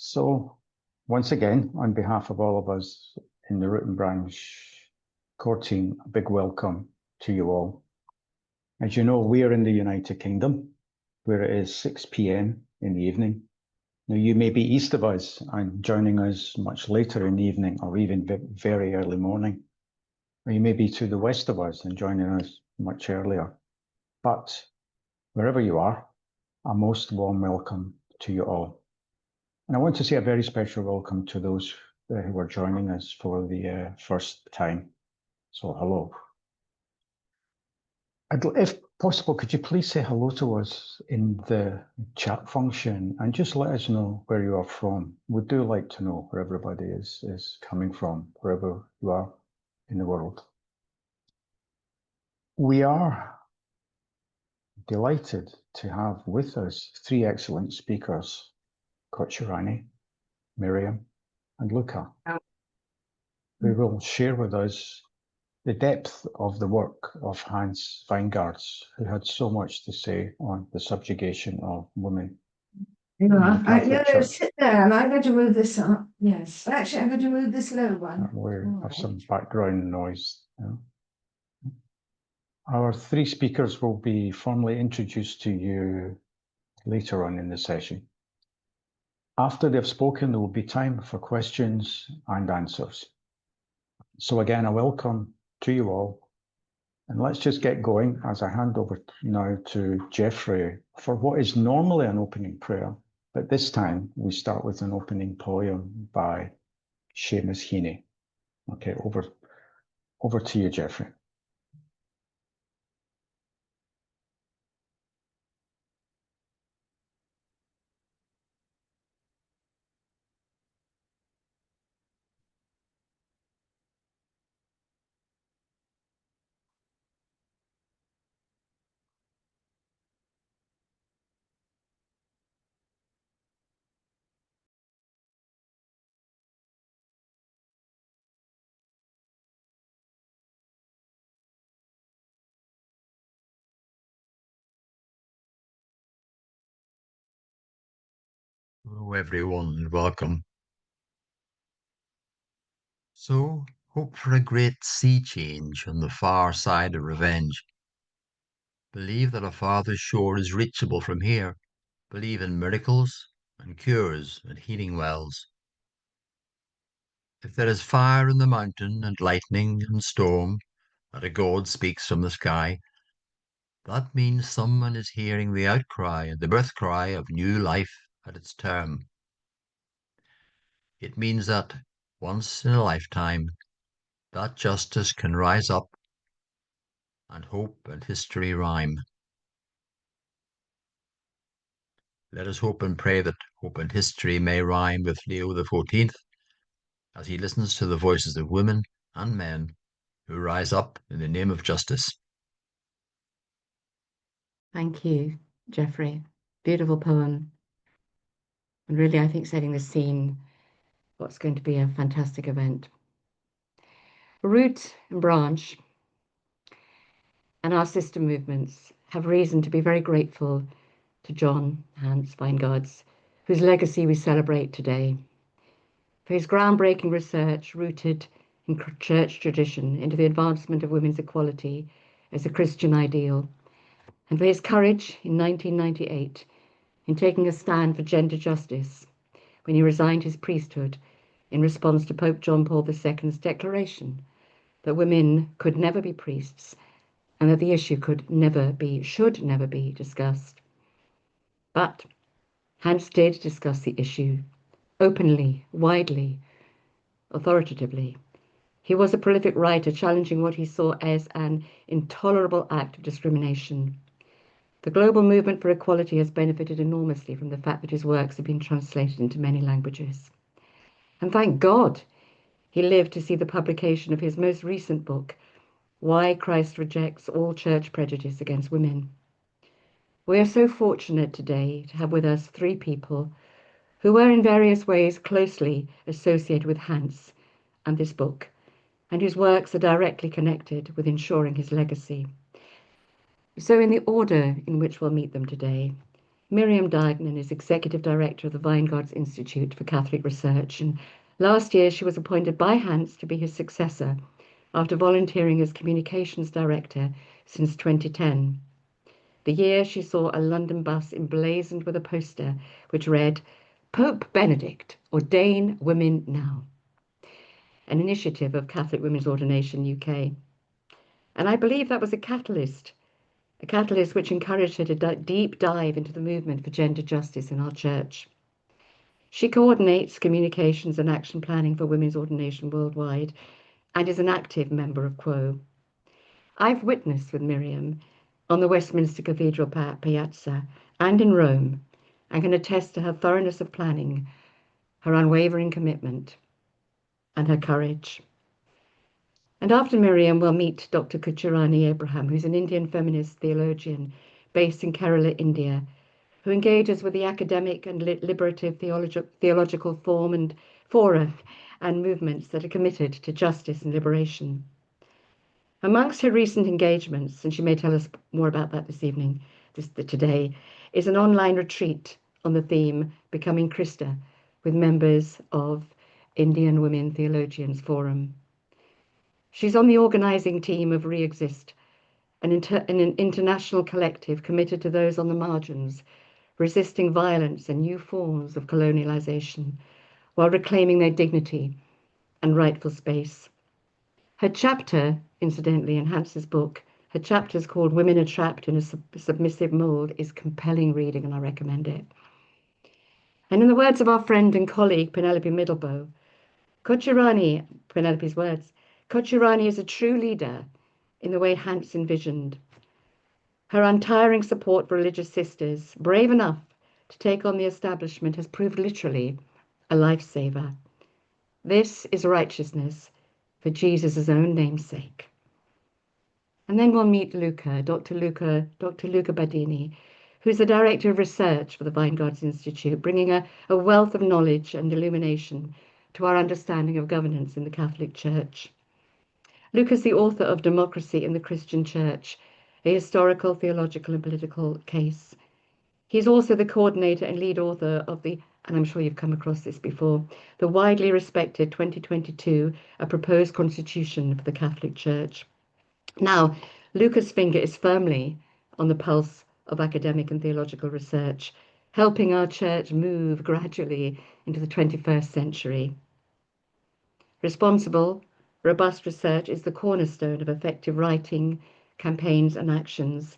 So, once again, on behalf of all of us in the Root and Branch core team, a big welcome to you all. As you know, we are in the United Kingdom, where it is 6 p.m. in the evening. Now, you may be east of us and joining us much later in the evening or even very early morning. Or you may be to the west of us and joining us much earlier. But wherever you are, a most warm welcome to you all. And I want to say a very special welcome to those who are joining us for the first time. So hello. If possible, could you please say hello to us in the chat function and just let us know where you are from. We do like to know where everybody is coming from, wherever you are in the world. We are delighted to have with us three excellent speakers, Kochurani, Miriam, and Luca, who will share with us the depth of the work of Hans Wijngaards, who had so much to say on the subjugation of women. Yeah, sit there, and I'm going to move this up. Yes, actually, I'm going to move this low one. We have some background noise. Our three speakers will be formally introduced to you later on in the session. After they've spoken, there will be time for questions and answers. So again, a welcome to you all. And let's just get going as I hand over now to Jeffrey for what is normally an opening prayer. But this time we start with an opening poem by Seamus Heaney. Okay, over to you, Jeffrey. Hello everyone and welcome. So, hope for a great sea change on the far side of revenge. Believe that a farther shore is reachable from here. Believe in miracles and cures and healing wells. If there is fire in the mountain and lightning and storm, that a God speaks from the sky, that means someone is hearing the outcry and the birth cry of new life at its term. It means that, once in a lifetime, that justice can rise up and hope and history rhyme. Let us hope and pray that hope and history may rhyme with Leo XIV as he listens to the voices of women and men who rise up in the name of justice. Thank you, Jeffrey. Beautiful poem. And really, I think setting the scene, what's going to be a fantastic event. Root and Branch and our sister movements have reason to be very grateful to John Hans Wijngaards, whose legacy we celebrate today, for his groundbreaking research rooted in church tradition into the advancement of women's equality as a Christian ideal, and for his courage in 1998 in taking a stand for gender justice when he resigned his priesthood in response to Pope John Paul II's declaration that women could never be priests and that the issue should never be discussed. But Hans did discuss the issue openly, widely, authoritatively. He was a prolific writer challenging what he saw as an intolerable act of discrimination. The global movement for equality has benefited enormously from the fact that his works have been translated into many languages. And thank God he lived to see the publication of his most recent book, Why Christ Rejects All Church Prejudice Against Women. We are so fortunate today to have with us three people who were in various ways closely associated with Hans and this book, and whose works are directly connected with ensuring his legacy. So in the order in which we'll meet them today, Miriam Diagnan is Executive Director of the Wijngaards Institute for Catholic Research, and last year she was appointed by Hans to be his successor after volunteering as Communications Director since 2010. The year she saw a London bus emblazoned with a poster which read, "Pope Benedict, ordain women now," an initiative of Catholic Women's Ordination UK. And I believe that was a catalyst which encouraged her to deep dive into the movement for gender justice in our church. She coordinates communications and action planning for women's ordination worldwide and is an active member of Quo. I've witnessed with Miriam on the Westminster Cathedral piazza and in Rome, and can attest to her thoroughness of planning, her unwavering commitment, and her courage. And after Miriam, we'll meet Dr. Kuchirani Abraham, who's an Indian feminist theologian based in Kerala, India, who engages with the academic and liberative theological fora and movements that are committed to justice and liberation. Amongst her recent engagements, and she may tell us more about that today, is an online retreat on the theme Becoming Krista with members of Indian Women Theologians Forum. She's on the organizing team of Re-Exist, an international collective committed to those on the margins, resisting violence and new forms of colonialization, while reclaiming their dignity and rightful space. Her chapter, incidentally, in Hans's book, her chapter is called Women Are Trapped in a Submissive Mold, is compelling reading, and I recommend it. And in the words of our friend and colleague, Penelope Middlebow, Penelope's words, Kuchirani is a true leader in the way Hans envisioned. Her untiring support for religious sisters, brave enough to take on the establishment, has proved literally a lifesaver. This is righteousness for Jesus' own namesake. And then we'll meet Dr. Luca Badini, who's the Director of Research for the Wijngaards Institute, bringing a wealth of knowledge and illumination to our understanding of governance in the Catholic Church. Luca's the author of Democracy in the Christian Church, a historical, theological, and political case. He's also the coordinator and lead author of and I'm sure you've come across this before, the widely respected 2022, A Proposed Constitution for the Catholic Church. Now, Luca's finger is firmly on the pulse of academic and theological research, helping our church move gradually into the 21st century. Responsible, robust research is the cornerstone of effective writing, campaigns, and actions.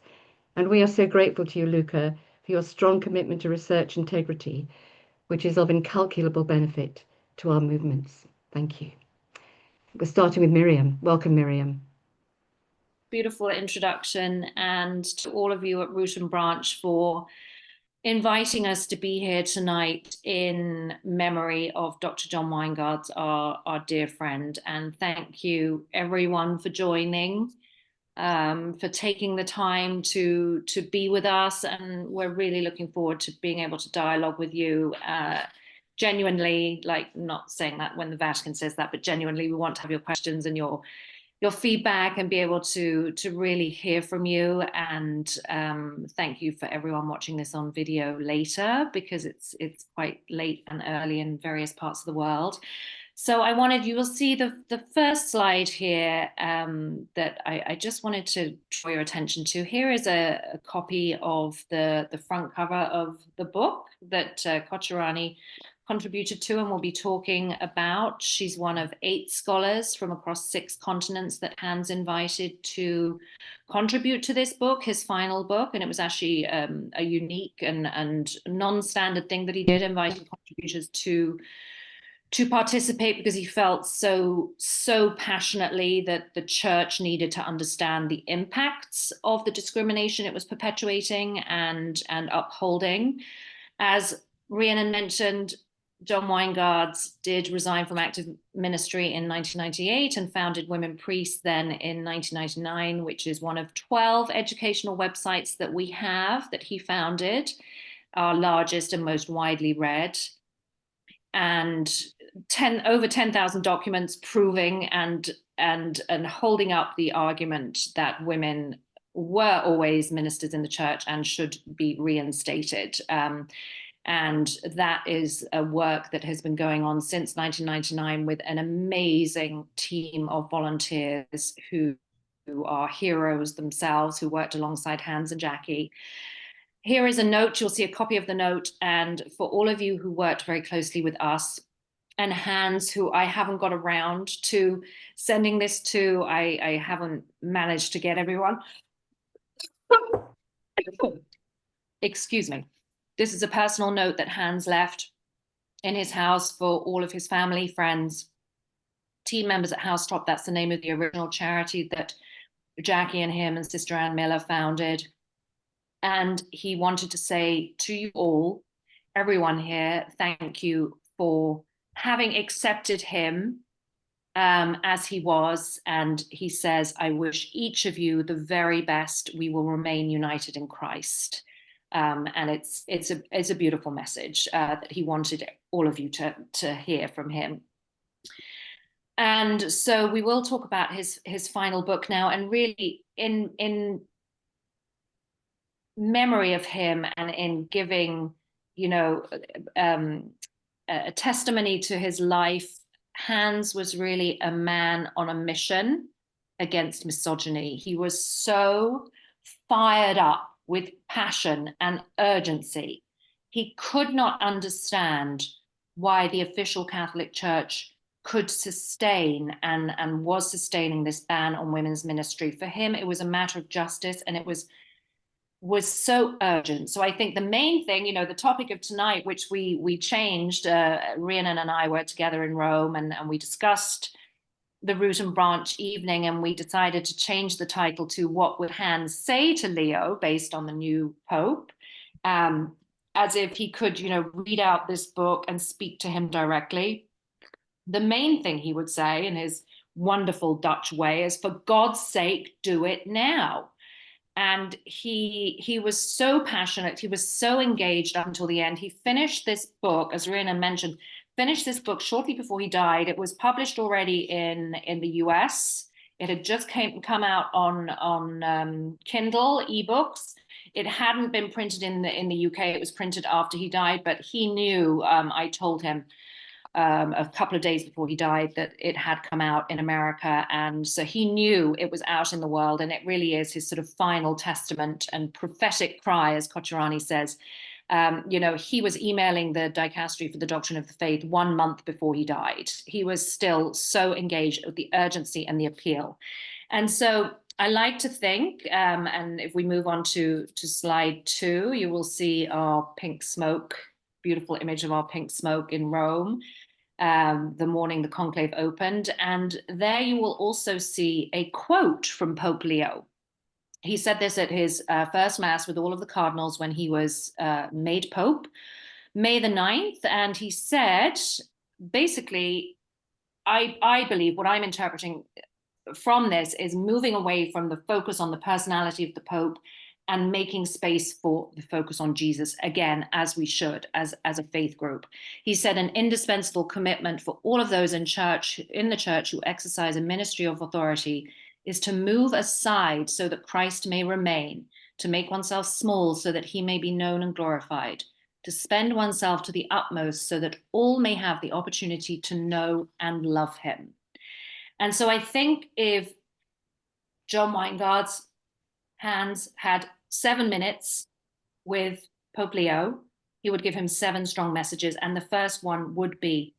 And we are so grateful to you, Luca, for your strong commitment to research integrity, which is of incalculable benefit to our movements. Thank you. We're starting with Miriam. Welcome, Miriam. Beautiful introduction, and to all of you at Root and Branch for inviting us to be here tonight in memory of Dr. John Wijngaards, our dear friend. And thank you everyone for joining, for taking the time to be with us. And we're really looking forward to being able to dialogue with you. Genuinely, like, not saying that when the Vatican says that, but genuinely we want to have your questions and your feedback and be able to really hear from you. And thank you for everyone watching this on video later, because it's quite late and early in various parts of the world. So you will see the first slide here that I just wanted to draw your attention to. Here is a copy of the front cover of the book that Kuchirani contributed to and will be talking about. She's one of 8 scholars from across 6 continents that Hans invited to contribute to this book, his final book. And it was actually a unique and non-standard thing that he did, inviting contributors to participate, because he felt so passionately that the church needed to understand the impacts of the discrimination it was perpetuating and upholding. As Rhiannon mentioned, John Wijngaards did resign from active ministry in 1998 and founded Women Priests then in 1999, which is one of 12 educational websites that we have that he founded, our largest and most widely read, and over 10,000 documents proving and holding up the argument that women were always ministers in the church and should be reinstated. And that is a work that has been going on since 1999 with an amazing team of volunteers who are heroes themselves, who worked alongside Hans and Jackie. Here is a note. You'll see a copy of the note. And for all of you who worked very closely with us, and Hans, who I haven't got around to sending this to, I haven't managed to get everyone. Excuse me. This is a personal note that Hans left in his house for all of his family, friends, team members at Housetop. That's the name of the original charity that Jackie and him and Sister Ann Miller founded. And he wanted to say to you all, everyone here, thank you for having accepted him as he was. And he says, I wish each of you the very best. We will remain united in Christ. And it's a beautiful message that he wanted all of you to hear from him. And so we will talk about his final book now, and really in memory of him and in giving, a testimony to his life. Hans was really a man on a mission against misogyny. He was so fired up with passion and urgency. He could not understand why the official Catholic Church could sustain and was sustaining this ban on women's ministry. For him, it was a matter of justice, and it was so urgent. So I think the main thing, the topic of tonight, which we changed, Rhiannon and I were together in Rome, and we discussed the Root and Branch evening, and we decided to change the title to What Would Hans Say to Leo, based on the new Pope, as if he could, read out this book and speak to him directly. The main thing he would say in his wonderful Dutch way is, for God's sake, do it now. And he was so passionate. He was so engaged up until the end. He finished this book, as Rhiannon mentioned, finished this book shortly before he died. It was published already in the US. It had just come out on Kindle ebooks. It hadn't been printed in the UK. It was printed after he died, but he knew, I told him a couple of days before he died, that it had come out in America. And so he knew it was out in the world, and it really is his sort of final testament and prophetic cry, as Kocherani says. He was emailing the dicastery for the Doctrine of the Faith 1 month before he died. He was still so engaged with the urgency and the appeal. And so I like to think, and if we move on to slide 2, you will see our pink smoke, beautiful image of our pink smoke in Rome, the morning the conclave opened. And there you will also see a quote from Pope Leo. He said this at his first mass with all of the cardinals when he was made Pope, May the 9th. And he said, basically, I believe what I'm interpreting from this is moving away from the focus on the personality of the Pope and making space for the focus on Jesus, again, as we should, as a faith group. He said an indispensable commitment for all of those in the church who exercise a ministry of authority is to move aside so that Christ may remain, to make oneself small so that he may be known and glorified, to spend oneself to the utmost so that all may have the opportunity to know and love him. And so I think if John Wijngaards' Hans had 7 minutes with Pope Leo, he would give him 7 strong messages. And the first one would be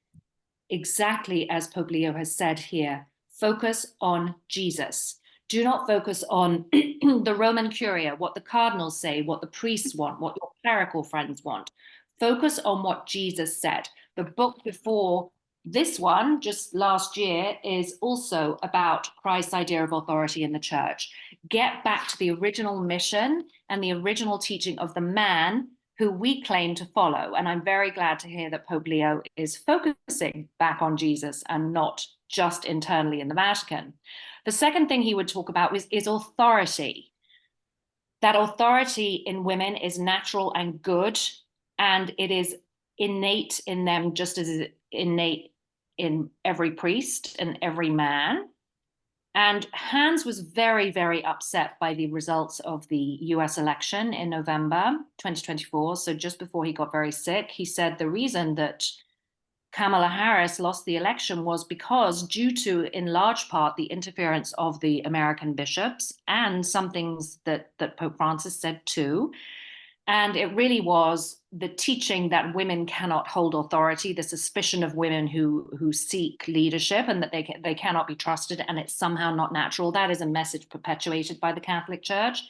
exactly as Pope Leo has said here: focus on Jesus. Do not focus on the Roman Curia, what the cardinals say, what the priests want, what your clerical friends want. Focus on what Jesus said. The book before this one, just last year, is also about Christ's idea of authority in the church. Get back to the original mission and the original teaching of the man who we claim to follow. And I'm very glad to hear that Pope Leo is focusing back on Jesus and not just internally in the Vatican. The second thing he would talk about is authority. That authority in women is natural and good, and it is innate in them just as it is innate in every priest and every man. And Hans was very, very upset by the results of the US election in November 2024. So just before he got very sick, he said the reason that Kamala Harris lost the election was because, due to, in large part, the interference of the American bishops and some things that Pope Francis said too. And it really was the teaching that women cannot hold authority, the suspicion of women who seek leadership, and that they cannot be trusted, and it's somehow not natural. That is a message perpetuated by the Catholic Church,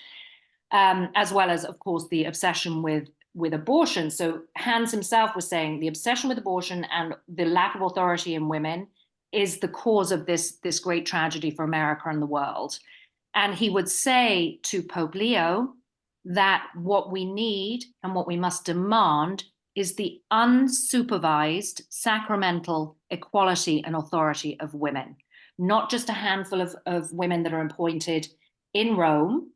as well as, of course, the obsession with abortion. So Hans himself was saying the obsession with abortion and the lack of authority in women is the cause of this great tragedy for America and the world. And he would say to Pope Leo that what we need and what we must demand is the unsupervised sacramental equality and authority of women, not just a handful of women that are appointed in Rome.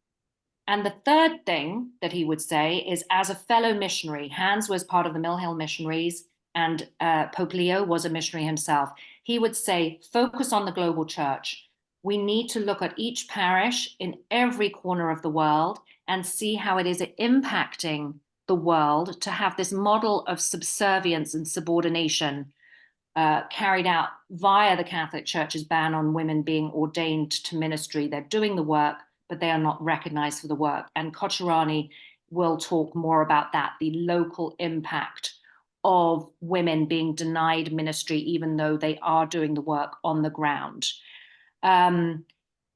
And the third thing that he would say is, as a fellow missionary, Hans was part of the Mill Hill missionaries, and Pope Leo was a missionary himself. He would say, focus on the global church. We need to look at each parish in every corner of the world and see how it is impacting the world to have this model of subservience and subordination carried out via the Catholic Church's ban on women being ordained to ministry. They're doing the work, but they are not recognized for the work. And Kocherani will talk more about that, the local impact of women being denied ministry, even though they are doing the work on the ground.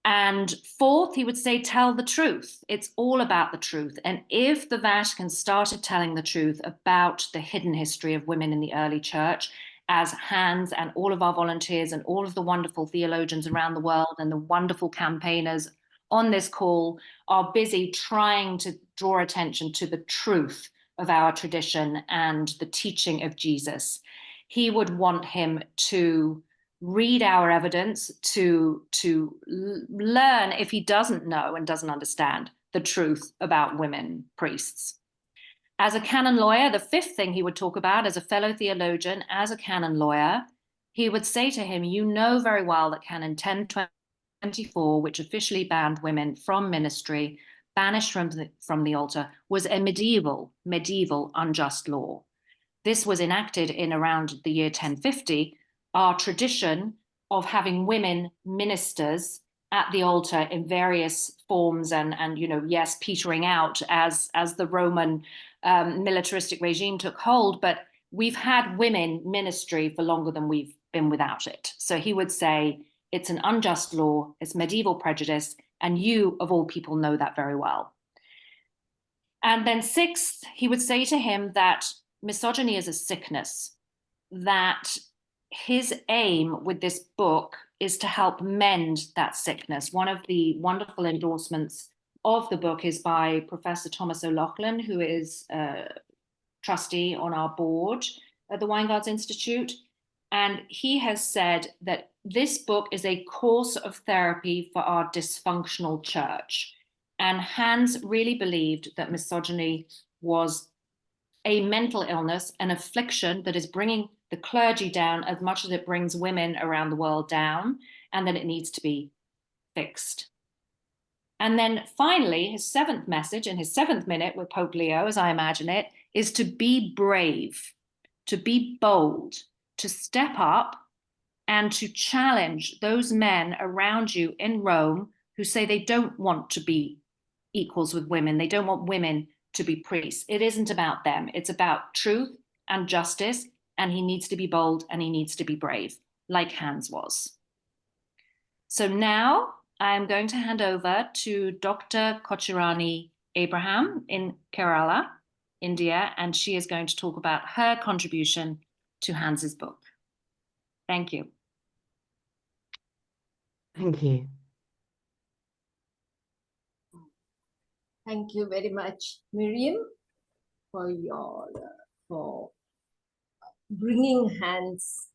And fourth, he would say, tell the truth. It's all about the truth. And if the Vatican started telling the truth about the hidden history of women in the early church, as Hans and all of our volunteers and all of the wonderful theologians around the world and the wonderful campaigners on this call are busy trying to draw attention to the truth of our tradition and the teaching of Jesus, he would want him to read our evidence, to learn, if he doesn't know and doesn't understand, the truth about women priests. As a canon lawyer, the fifth thing he would talk about as a fellow theologian, as a canon lawyer, he would say to him, you know very well that Canon 1024, which officially banned women from ministry, banished from the altar, was a medieval unjust law. This was enacted in around the year 1050. Our tradition of having women ministers at the altar in various forms and yes, petering out as the Roman militaristic regime took hold, but we've had women ministry for longer than we've been without it. So he would say, it's an unjust law, it's medieval prejudice, and you, of all people, know that very well. And then sixth, he would say to him that misogyny is a sickness, that his aim with this book is to help mend that sickness. One of the wonderful endorsements of the book is by Professor Thomas O'Loughlin, who is a trustee on our board at the Wijngaards Institute. And he has said that this book is a course of therapy for our dysfunctional church. And Hans really believed that misogyny was a mental illness, an affliction that is bringing the clergy down as much as it brings women around the world down, and that it needs to be fixed. And then finally, his seventh message in his 7th minute with Pope Leo, as I imagine it, is to be brave, to be bold, to step up and to challenge those men around you in Rome who say they don't want to be equals with women. They don't want women to be priests. It isn't about them. It's about truth and justice, and he needs to be bold and he needs to be brave, like Hans was. So now I'm going to hand over to Dr. Kocherani Abraham in Kerala, India, and she is going to talk about her contribution to Hans's book. Thank you. Thank you. Thank you very much, Miriam, for bringing Hans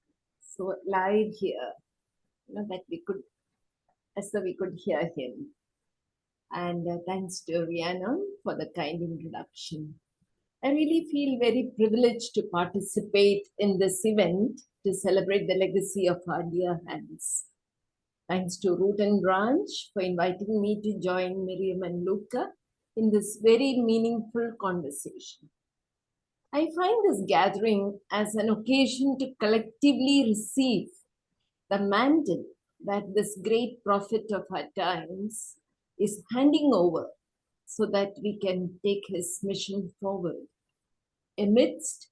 so live here, that we could, as though we could hear him. And thanks to Rhiannon for the kind introduction. I really feel very privileged to participate in this event to celebrate the legacy of our dear Hans. Thanks to Root and Branch for inviting me to join Miriam and Luca in this very meaningful conversation. I find this gathering as an occasion to collectively receive the mantle that this great prophet of our times is handing over so that we can take his mission forward amidst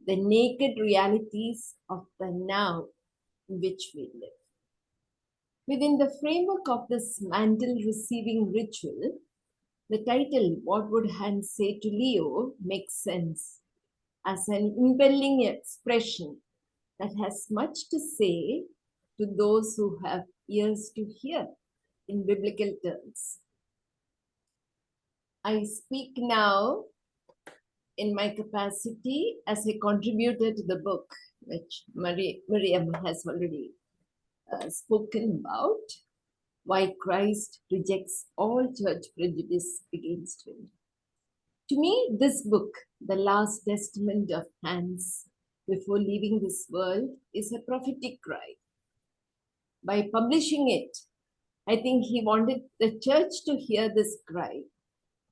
the naked realities of the now in which we live. Within the framework of this mantle receiving ritual, the title, What Would Hans Say to Leo, makes sense as an impelling expression that has much to say to those who have ears to hear in biblical terms. I speak now in my capacity as a contributor to the book, which Miriam has already spoken about, why Christ rejects all church prejudice against him. To me, this book, The Last Testament of Hans before leaving this world, is a prophetic cry. By publishing it, I think he wanted the church to hear this cry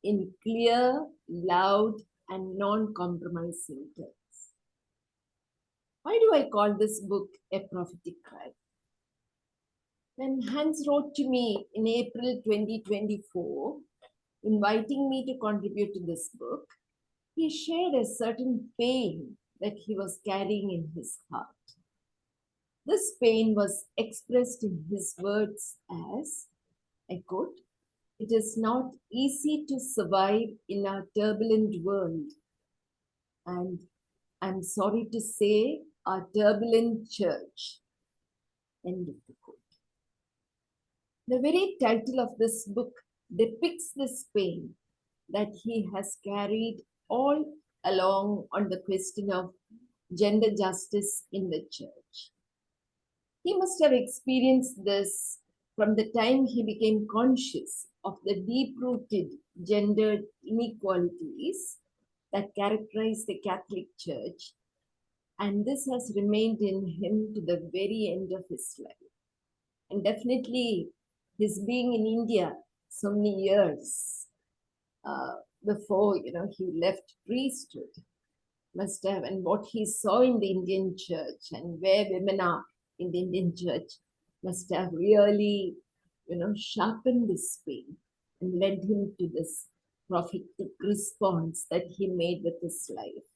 in clear, loud, and non-compromising terms. Why do I call this book a prophetic cry? When Hans wrote to me in April 2024, inviting me to contribute to this book, he shared a certain pain that he was carrying in his heart. This pain was expressed in his words as, I quote, "It is not easy to survive in our turbulent world, and I'm sorry to say, our turbulent church." End of the quote. The very title of this book depicts this pain that he has carried all along on the question of gender justice in the church. He must have experienced this from the time he became conscious of the deep-rooted gendered inequalities that characterize the Catholic Church, and this has remained in him to the very end of his life. And definitely his being in India so many years before he left priesthood must have, and what he saw in the Indian church and where women are in the Indian church must have really sharpened this pain and led him to this prophetic response that he made with his life.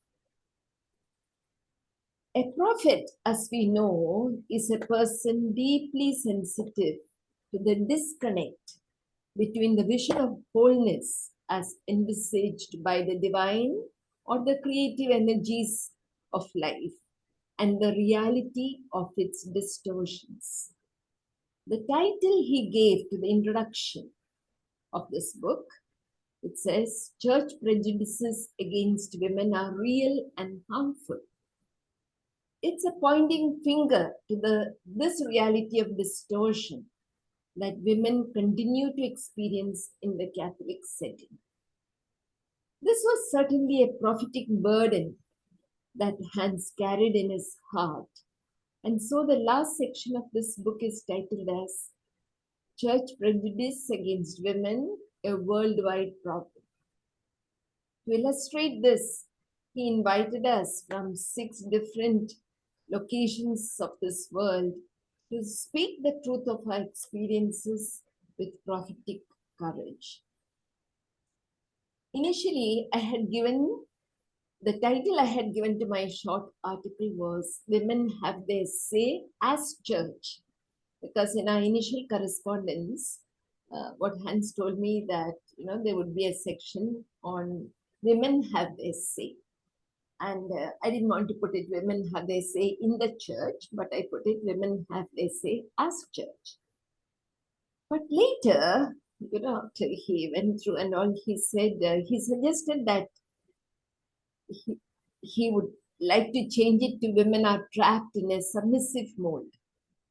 A prophet, as we know, is a person deeply sensitive to the disconnect between the vision of wholeness as envisaged by the divine or the creative energies of life and the reality of its distortions. The title he gave to the introduction of this book, it says, "Church prejudices against women are real and harmful." It's a pointing finger to this reality of distortion that women continue to experience in the Catholic setting. This was certainly a prophetic burden that Hans carried in his heart. And so the last section of this book is titled as Church Prejudice Against Women, a Worldwide Problem. To illustrate this, he invited us from 6 different locations of this world to speak the truth of our experiences with prophetic courage. Initially, the title I had given to my short article was Women Have Their Say as Church, because in our initial correspondence, what Hans told me that there would be a section on women have their say. And I didn't want to put it women have their say in the church, but I put it women have their say as church. But later, after he went through and all, he said, he suggested that he would like to change it to women are trapped in a submissive mold.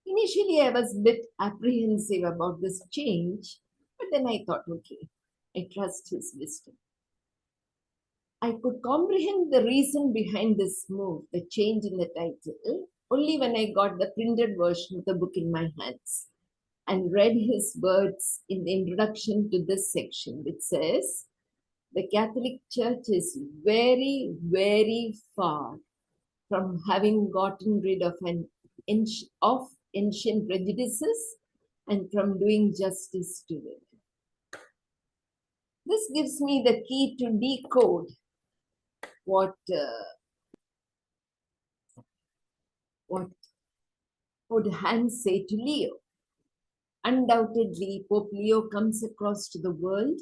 Initially, I was a bit apprehensive about this change, but then I thought, okay, I trust his wisdom. I could comprehend the reason behind this move, the change in the title, only when I got the printed version of the book in my hands. and read his words in the introduction to this section, which says, the Catholic Church is very, very far from having gotten rid of ancient prejudices and from doing justice to it. This gives me the key to decode what would Hans say to Leo. Undoubtedly, Pope Leo comes across to the world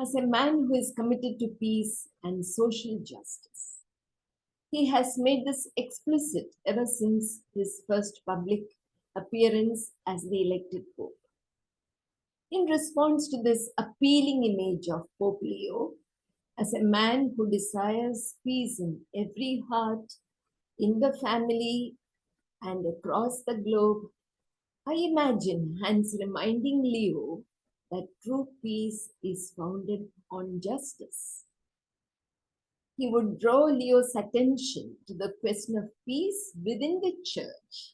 as a man who is committed to peace and social justice. He has made this explicit ever since his first public appearance as the elected Pope. In response to this appealing image of Pope Leo as a man who desires peace in every heart, in the family, and across the globe, I imagine Hans reminding Leo that true peace is founded on justice. He would draw Leo's attention to the question of peace within the church.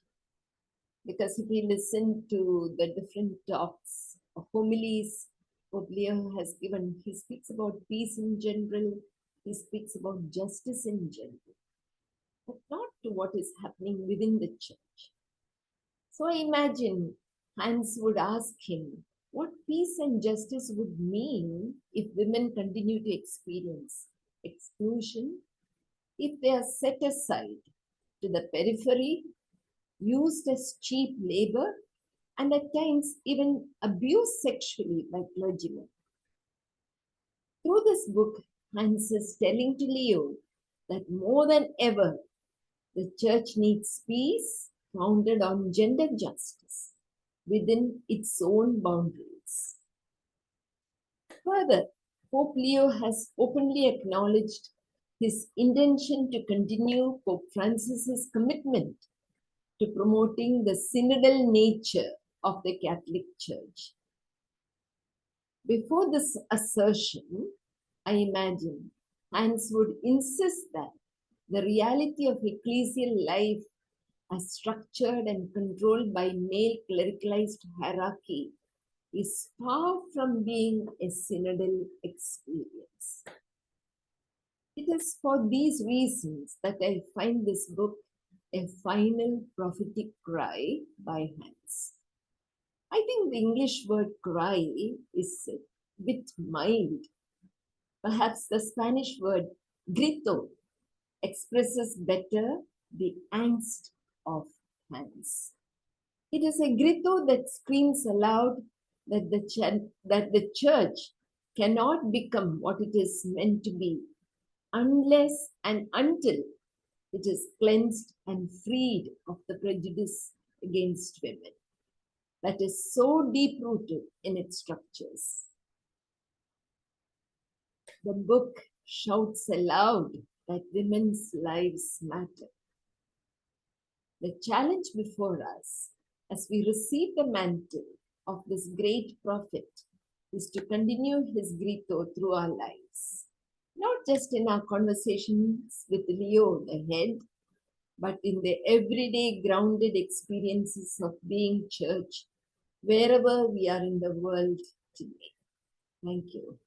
Because if we listen to the different talks or homilies Pope Leo has given, he speaks about peace in general, he speaks about justice in general, but not to what is happening within the church. So I imagine Hans would ask him what peace and justice would mean if women continue to experience exclusion, if they are set aside to the periphery, used as cheap labor, and at times even abused sexually by clergymen. Through this book, Hans is telling to Leo that more than ever, the church needs peace founded on gender justice within its own boundaries. Further, Pope Leo has openly acknowledged his intention to continue Pope Francis's commitment to promoting the synodal nature of the Catholic Church. Before this assertion, I imagine Hans would insist that the reality of ecclesial life as structured and controlled by male clericalized hierarchy is far from being a synodal experience. It is for these reasons that I find this book a final prophetic cry by Hans. I think the English word cry is a bit mild. Perhaps the Spanish word grito expresses better the angst of Hans. It is a grito that screams aloud that the church cannot become what it is meant to be unless and until it is cleansed and freed of the prejudice against women that is so deep-rooted in its structures. The book shouts aloud that women's lives matter. The challenge before us, as we receive the mantle of this great prophet, is to continue his grito through our lives, not just in our conversations with Leo the head, but in the everyday grounded experiences of being church, wherever we are in the world today. Thank you.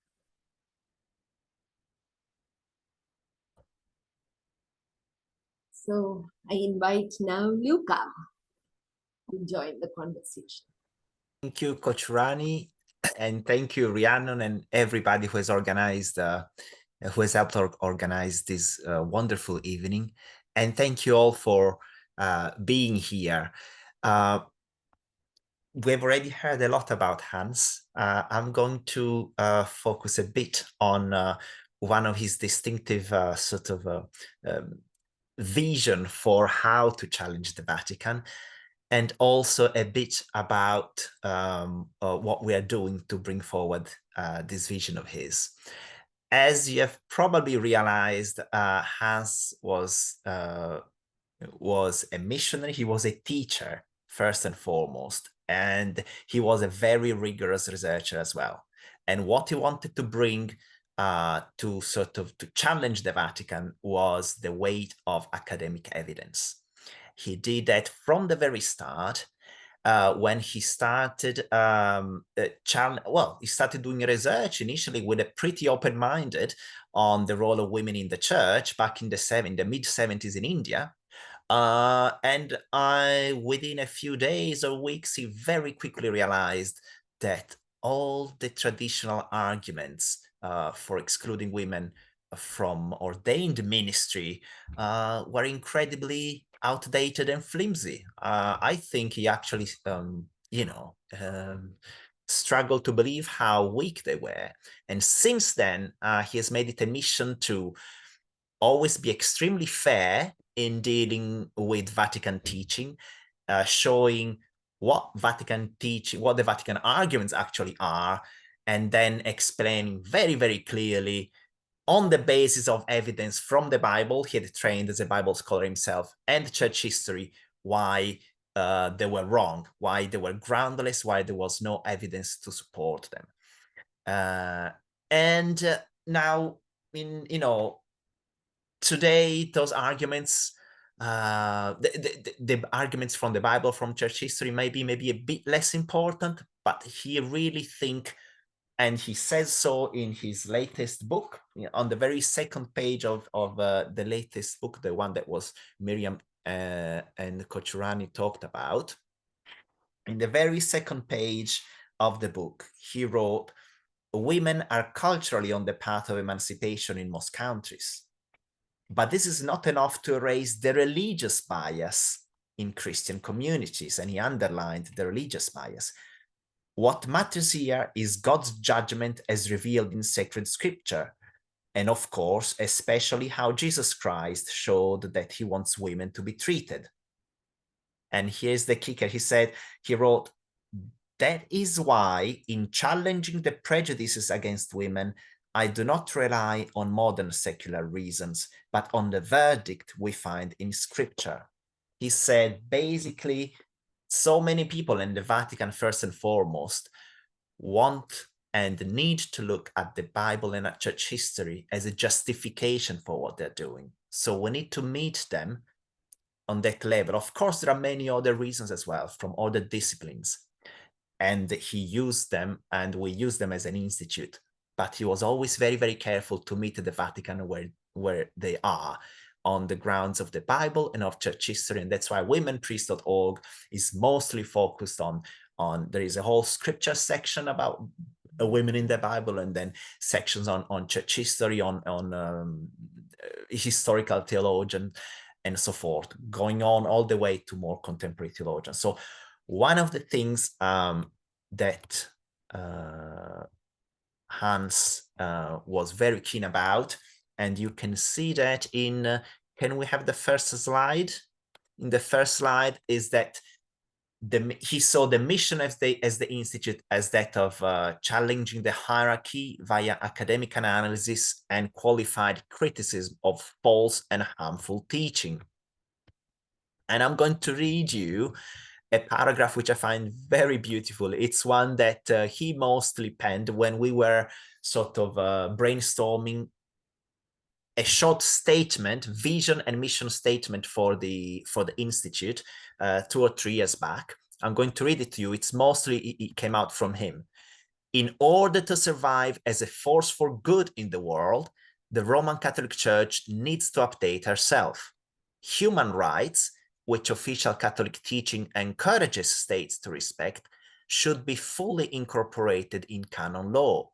So I invite now Luca to join the conversation. Thank you, Coach Rani, and thank you, Rhiannon, and everybody who has organized, who has helped organize this wonderful evening. And thank you all for being here. We've already heard a lot about Hans. I'm going to focus a bit on one of his distinctive sort of vision for how to challenge the Vatican, and also a bit about what we are doing to bring forward this vision of his. As you have probably realized, Hans was a missionary. He was a teacher, first and foremost, and he was a very rigorous researcher as well. And what he wanted to bring to challenge the Vatican was the weight of academic evidence. He did that from the very start, when he started he started doing research initially with a pretty open-minded on the role of women in the church back in the mid-70s in India. And within a few days or weeks, he very quickly realized that all the traditional arguments for excluding women from ordained ministry were incredibly outdated and flimsy. I think he actually, struggled to believe how weak they were. And since then, he has made it a mission to always be extremely fair in dealing with Vatican teaching, showing what the Vatican arguments actually are, and then explaining very, very clearly on the basis of evidence from the Bible. He had trained as a Bible scholar himself, and church history, why they were wrong, why they were groundless, why there was no evidence to support them. Now, today, those arguments, the arguments from the Bible, from church history, maybe a bit less important, but he really think, and he says so in his latest book, on the very second page of the latest book, the one that was Miriam and Kochurani talked about. In the very second page of the book, he wrote, "Women are culturally on the path of emancipation in most countries. But this is not enough to erase the religious bias in Christian communities," and he underlined the religious bias. "What matters here is God's judgment as revealed in sacred scripture, and of course, especially how Jesus Christ showed that he wants women to be treated." And here's the kicker. He wrote, "That is why in challenging the prejudices against women, I do not rely on modern secular reasons, but on the verdict we find in scripture." He said, basically, so many people in the Vatican, first and foremost, want and need to look at the Bible and at church history as a justification for what they're doing. So we need to meet them on that level. Of course, there are many other reasons as well from other disciplines. And he used them, and we use them as an institute. But he was always very, very careful to meet the Vatican where they are, on the grounds of the Bible and of church history. And that's why womenpriest.org is mostly focused on there is a whole scripture section about women in the Bible, and then sections on church history, on historical theologian, and so forth, going on all the way to more contemporary theologians. So one of the things that Hans was very keen about, and you can see that in, can we have the first slide? In the first slide is that he saw the mission as the institute as that of challenging the hierarchy via academic analysis and qualified criticism of false and harmful teaching. And I'm going to read you a paragraph which I find very beautiful. It's one that he mostly penned when we were sort of brainstorming a short statement, vision and mission statement for the Institute 2 or 3 years back. I'm going to read it to you. It came out from him. "In order to survive as a force for good in the world, the Roman Catholic Church needs to update herself. Human rights, which official Catholic teaching encourages states to respect, should be fully incorporated in canon law.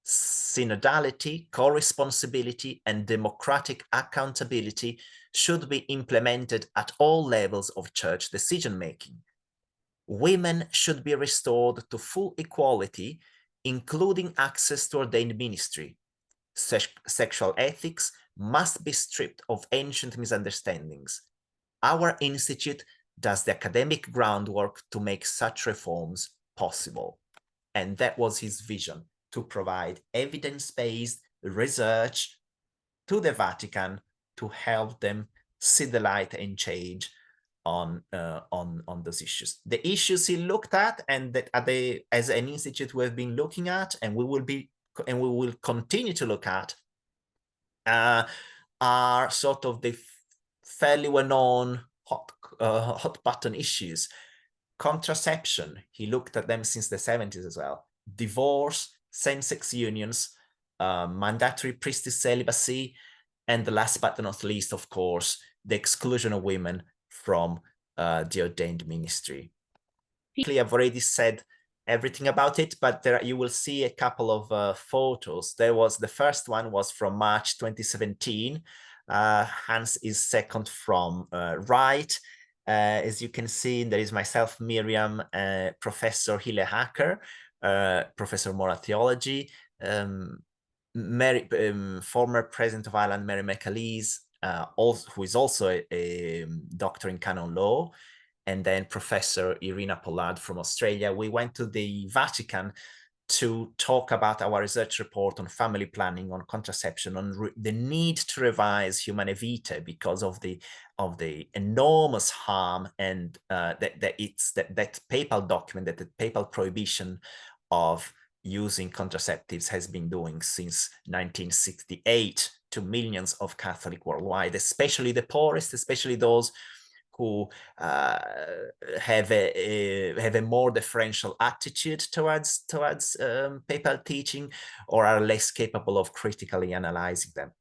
Synodality, co-responsibility, and democratic accountability should be implemented at all levels of church decision-making. Women should be restored to full equality, including access to ordained ministry. Sexual ethics must be stripped of ancient misunderstandings. Our institute does the academic groundwork to make such reforms possible." And that was his vision, to provide evidence-based research to the Vatican to help them see the light and change on those issues. The issues he looked at, and that as an institute we've been looking at, and we will continue to look at, are sort of the fairly well-known hot button issues. contraception, he looked at them since the 70s as well. Divorce, same-sex unions, mandatory priesthood celibacy, and the last but not least, of course, the exclusion of women from the ordained ministry. I've already said everything about it, but there you will see a couple of photos. The first one was from March 2017. Hans is second from right. As you can see, there is myself, Miriam, Professor Hille Hacker, Professor Moral Theology, former President of Ireland, Mary McAleese, who is also a doctor in canon law, and then Professor Irina Pollard from Australia. We went to the Vatican to talk about our research report on family planning, on contraception, on the need to revise Humanae Vitae because of the enormous harm and that papal document, that the papal prohibition of using contraceptives has been doing since 1968 to millions of Catholics worldwide, especially the poorest, especially those who have a more differential attitude towards papal teaching, or are less capable of critically analyzing them.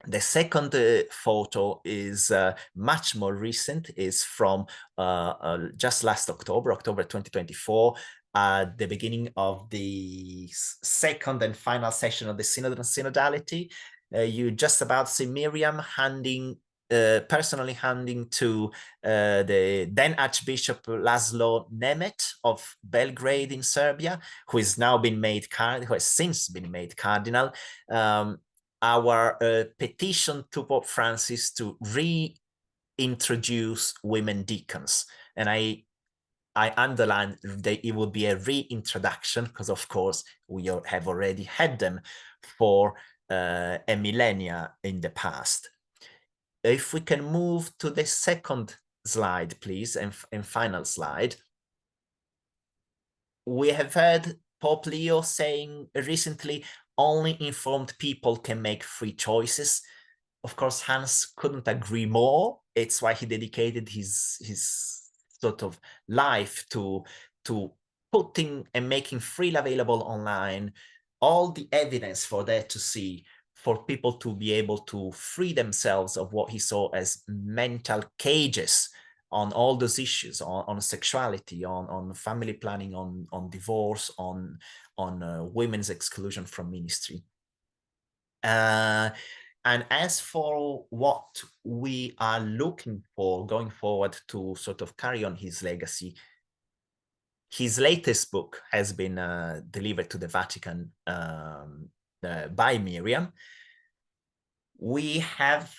The second photo is much more recent, is from just last October 2024, the beginning of the second and final session of the Synod on Synodality. You just about see Miriam personally handing to the then Archbishop Laszlo Nemeth of Belgrade in Serbia, who has since been made cardinal, our petition to Pope Francis to reintroduce women deacons. And I underline that it would be a reintroduction because, of course, we have already had them for a millennia in the past. If we can move to the second slide, please, and final slide. We have heard Pope Leo saying recently, only informed people can make free choices. Of course, Hans couldn't agree more. It's why he dedicated his sort of life to putting and making freely available online all the evidence for that to see, for people to be able to free themselves of what he saw as mental cages on all those issues, on sexuality, on family planning, on divorce, on women's exclusion from ministry. And as for what we are looking for going forward to sort of carry on his legacy, his latest book has been delivered to the Vatican by Miriam. We have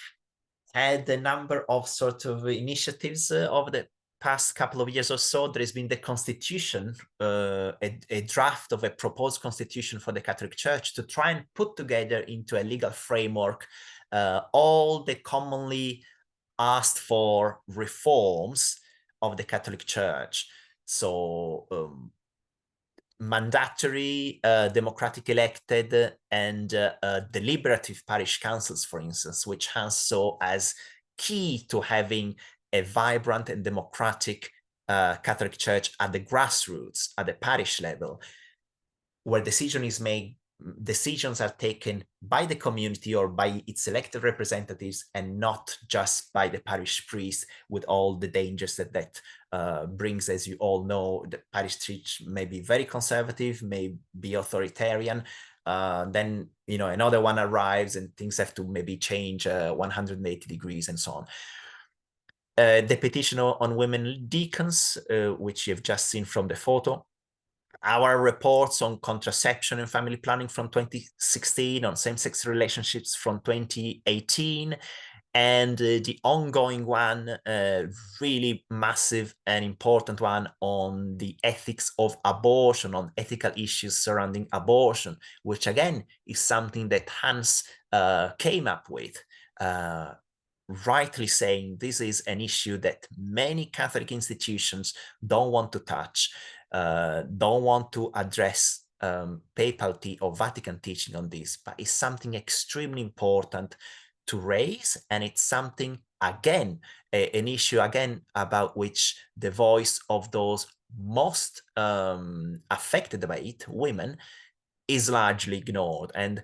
had a number of sort of initiatives over the past couple of years or so. There has been the constitution, a draft of a proposed constitution for the Catholic Church to try and put together into a legal framework all the commonly asked for reforms of the Catholic Church. So mandatory, democratic elected, and deliberative parish councils, for instance, which Hans saw as key to having a vibrant and democratic Catholic Church at the grassroots, at the parish level, where decisions are taken by the community or by its elected representatives, and not just by the parish priest, with all the dangers that brings. As you all know, the parish church may be very conservative, may be authoritarian, then another one arrives and things have to maybe change 180 degrees and so on. The petition on women deacons, which you've just seen from the photo. Our reports on contraception and family planning from 2016, on same-sex relationships from 2018, and the ongoing one, really massive and important one, on the ethics of abortion, on ethical issues surrounding abortion, which again is something that Hans came up with, rightly saying this is an issue that many Catholic institutions don't want to touch, don't want to address papal or Vatican teaching on this, but it's something extremely important to raise, and it's something, again, an issue again about which the voice of those most affected by it, women, is largely ignored. And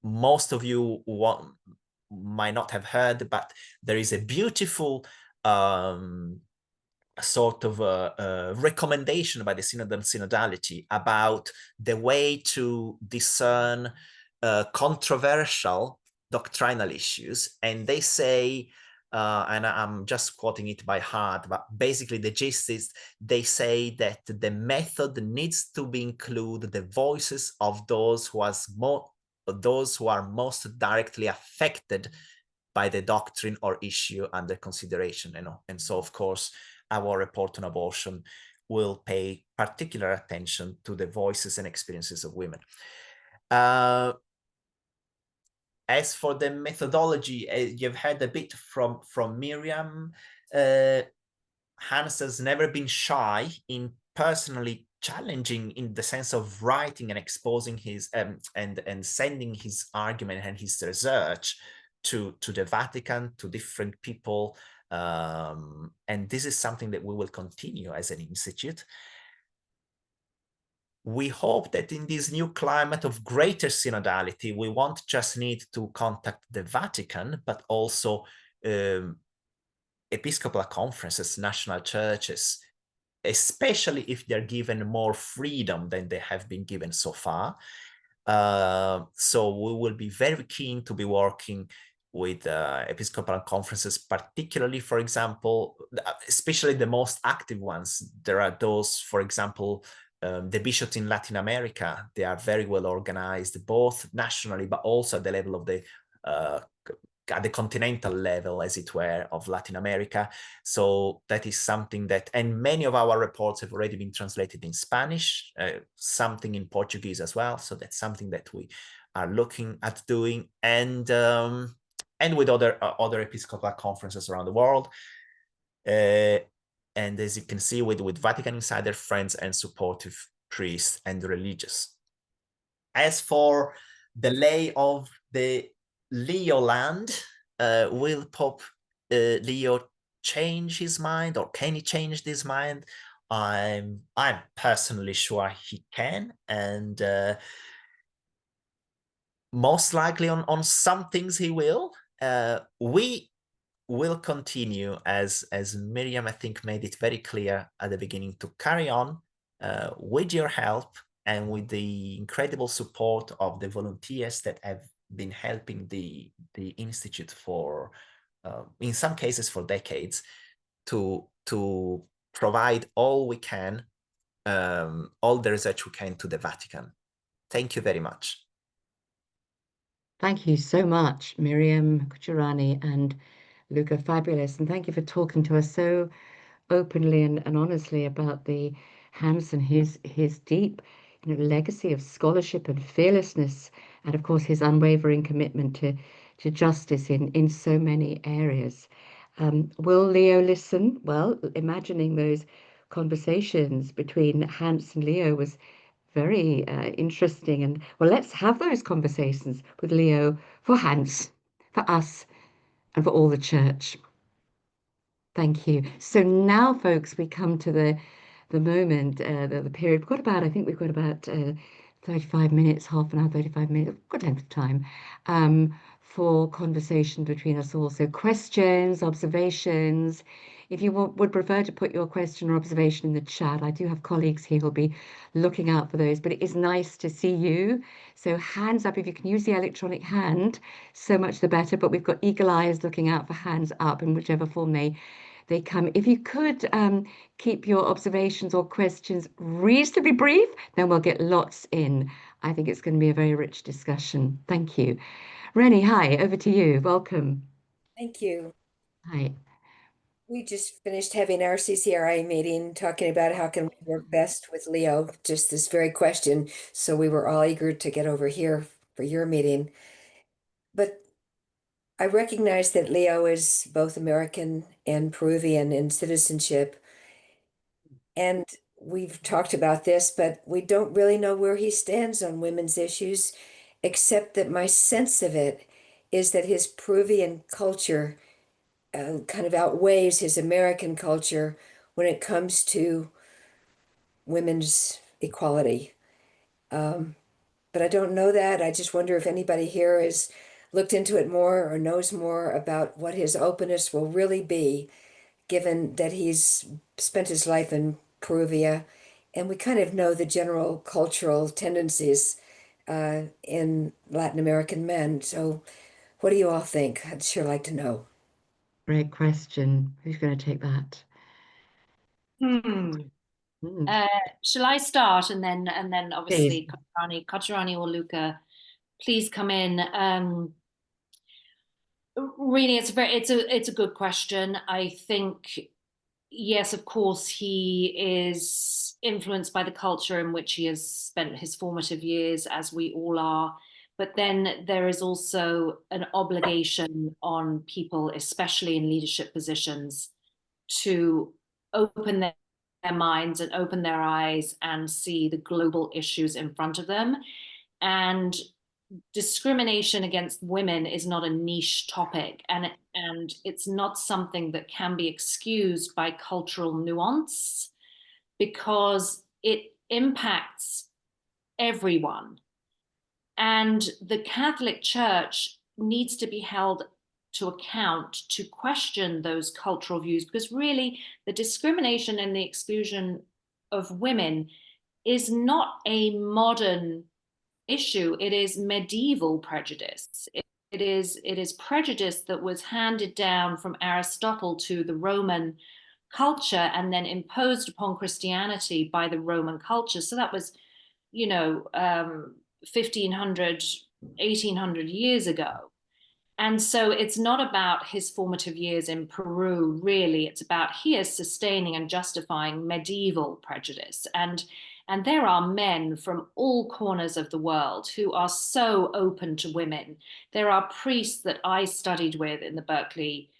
most of you might not have heard, but there is a beautiful sort of a recommendation by the Synod on Synodality about the way to discern controversial doctrinal issues. And they say, and I'm just quoting it by heart, but basically the gist is they say that the method needs to include the voices of those who are most directly affected by the doctrine or issue under consideration. And so, of course, our report on abortion will pay particular attention to the voices and experiences of women. As for the methodology, you've heard a bit from Miriam. Hans has never been shy in personally challenging, in the sense of writing and exposing his and sending his argument and his research to the Vatican, to different people. And this is something that we will continue as an institute. We hope that in this new climate of greater synodality, we won't just need to contact the Vatican, but also episcopal conferences, national churches, especially if they're given more freedom than they have been given so far. So we will be very keen to be working with episcopal conferences, particularly, for example, especially the most active ones. There are those, for example, the bishops in Latin America. They are very well organized, both nationally, but also at the level of at the continental level, as it were, of Latin America. So that is something that, and many of our reports have already been translated in Spanish, something in Portuguese as well. So that's something that we are looking at doing, and with other episcopal conferences around the world. And as you can see, with Vatican Insider friends and supportive priests and religious. As for the lay of the Leo land, will Pope Leo change his mind, or can he change his mind? I'm personally sure he can, and most likely on some things he will. We will continue, as Miriam, I think, made it very clear at the beginning, to carry on with your help and with the incredible support of the volunteers that have been helping the Institute for, in some cases, for decades, to provide all we can, all the research we can to the Vatican. Thank you very much. Thank you so much, Miriam Kuchurani and Luca. Fabulous. And thank you for talking to us so openly and honestly about the Hans and his deep legacy of scholarship and fearlessness, and of course his unwavering commitment to justice in so many areas. Will Leo listen? Well, imagining those conversations between Hans and Leo was very interesting. And well, let's have those conversations with Leo for Hans, for us, and for all the church. Thank you. So now, folks, we come to the moment, the period. I think we've got about 35 minutes, half an hour, 35 minutes, good length of time, for conversation between us all. So questions, observations. If you would prefer to put your question or observation in the chat, I do have colleagues here who'll be looking out for those, but it is nice to see you. So hands up, if you can use the electronic hand, so much the better, but we've got eagle eyes looking out for hands up in whichever form they come. If you could keep your observations or questions reasonably brief, then we'll get lots in. I think it's going to be a very rich discussion. Thank you. Rennie, hi, over to you. Welcome. Thank you. Hi. We just finished having our CCRI meeting, talking about how can we work best with Leo, just this very question. So we were all eager to get over here for your meeting. But I recognize that Leo is both American and Peruvian in citizenship. And we've talked about this, but we don't really know where he stands on women's issues, except that my sense of it is that his Peruvian culture kind of outweighs his American culture when it comes to women's equality. But I don't know that. I just wonder if anybody here has looked into it more or knows more about what his openness will really be, given that he's spent his life in Perugia, and we kind of know the general cultural tendencies in Latin American men. So what do you all think? I'd sure like to know. Great question. Who's going to take that? Shall I start, and then obviously Please. Katarani or Luca, please come in. Really, it's a good question. I think, yes, of course, he is influenced by the culture in which he has spent his formative years, as we all are. But then there is also an obligation on people, especially in leadership positions, to open their minds and open their eyes and see the global issues in front of them. And discrimination against women is not a niche topic, and it's not something that can be excused by cultural nuance, because it impacts everyone. And the Catholic Church needs to be held to account to question those cultural views, because really the discrimination and the exclusion of women is not a modern issue. It is medieval prejudice. It is prejudice that was handed down from Aristotle to the Roman culture and then imposed upon Christianity by the Roman culture. So that was, 1500, 1800 years ago. And so it's not about his formative years in Peru, really. It's about he is sustaining and justifying medieval prejudice. And there are men from all corners of the world who are so open to women. There are priests that I studied with in the Berkeley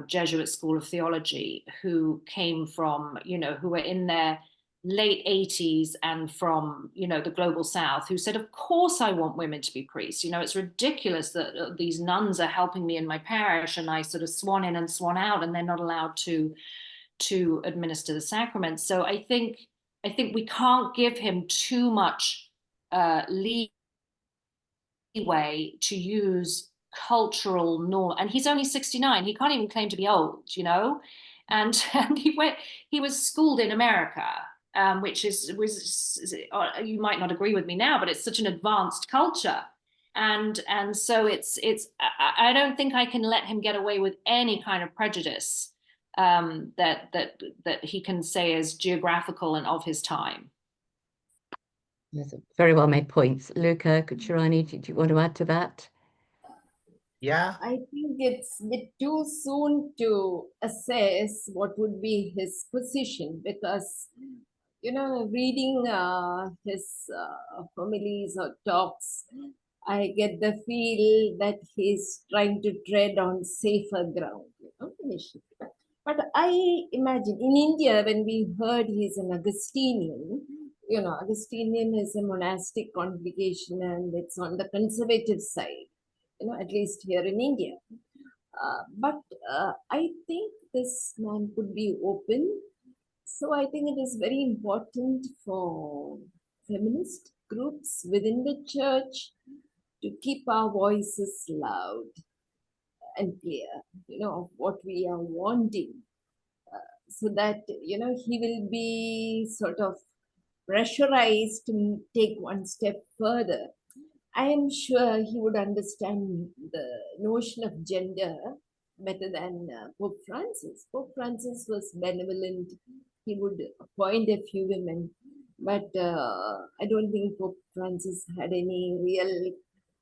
Jesuit School of Theology who came from, who were in their late 80s and from, the global south, who said, of course I want women to be priests. It's ridiculous that these nuns are helping me in my parish and I sort of swan in and swan out and they're not allowed to administer the sacraments. So I think we can't give him too much leeway to use cultural norm. And he's only 69. He can't even claim to be old, And he was schooled in America, which you might not agree with me now, but it's such an advanced culture. And so I don't think I can let him get away with any kind of prejudice that he can say is geographical and of his time. That's very well made points. Luca, Kuchirani, do you want to add to that? Yeah. I think it's a bit too soon to assess what would be his position, because, reading his homilies or talks, I get the feel that he's trying to tread on safer ground, initially. But I imagine in India, when we heard he's an Augustinian, Augustinian is a monastic congregation and it's on the conservative side, at least here in India. But I think this man could be open. So I think it is very important for feminist groups within the church to keep our voices loud and clear, of what we are wanting, so that, he will be sort of pressurized to take one step further. I am sure he would understand the notion of gender better than Pope Francis. Pope Francis was benevolent. He would appoint a few women, but I don't think Pope Francis had any real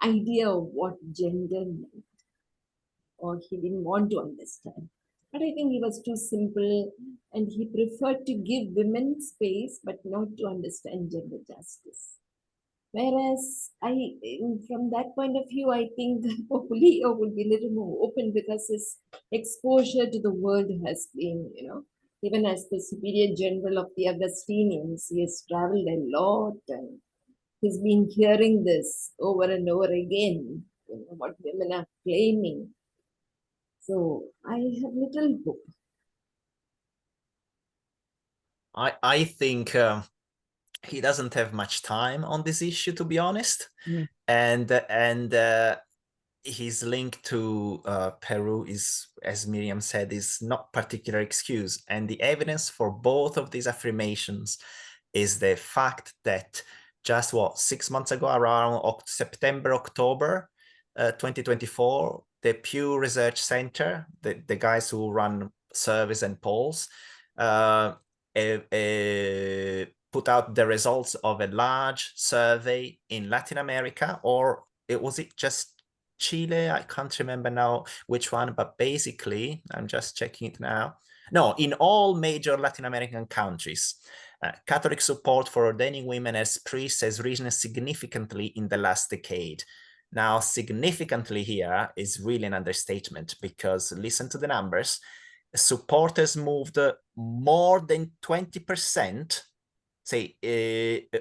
idea of what gender meant, or he didn't want to understand. But I think he was too simple and he preferred to give women space, but not to understand gender justice. Whereas from that point of view, I think Pope Leo would be a little more open, because his exposure to the world has been, even as the superior general of the Augustinians, he has traveled a lot and he's been hearing this over and over again, what women are claiming. So I have little hope. I think he doesn't have much time on this issue, to be honest. Mm. And his link to Peru is, as Miriam said, is not particular excuse. And the evidence for both of these affirmations is the fact that just 6 months ago, around September, October 2024, the Pew Research Center, the guys who run surveys and polls, put out the results of a large survey in Latin America, or was it just Chile? I can't remember now which one, but basically, I'm just checking it now. No, in all major Latin American countries, Catholic support for ordaining women as priests has risen significantly in the last decade. Now, significantly here is really an understatement, because listen to the numbers. Support has moved more than 20%, say,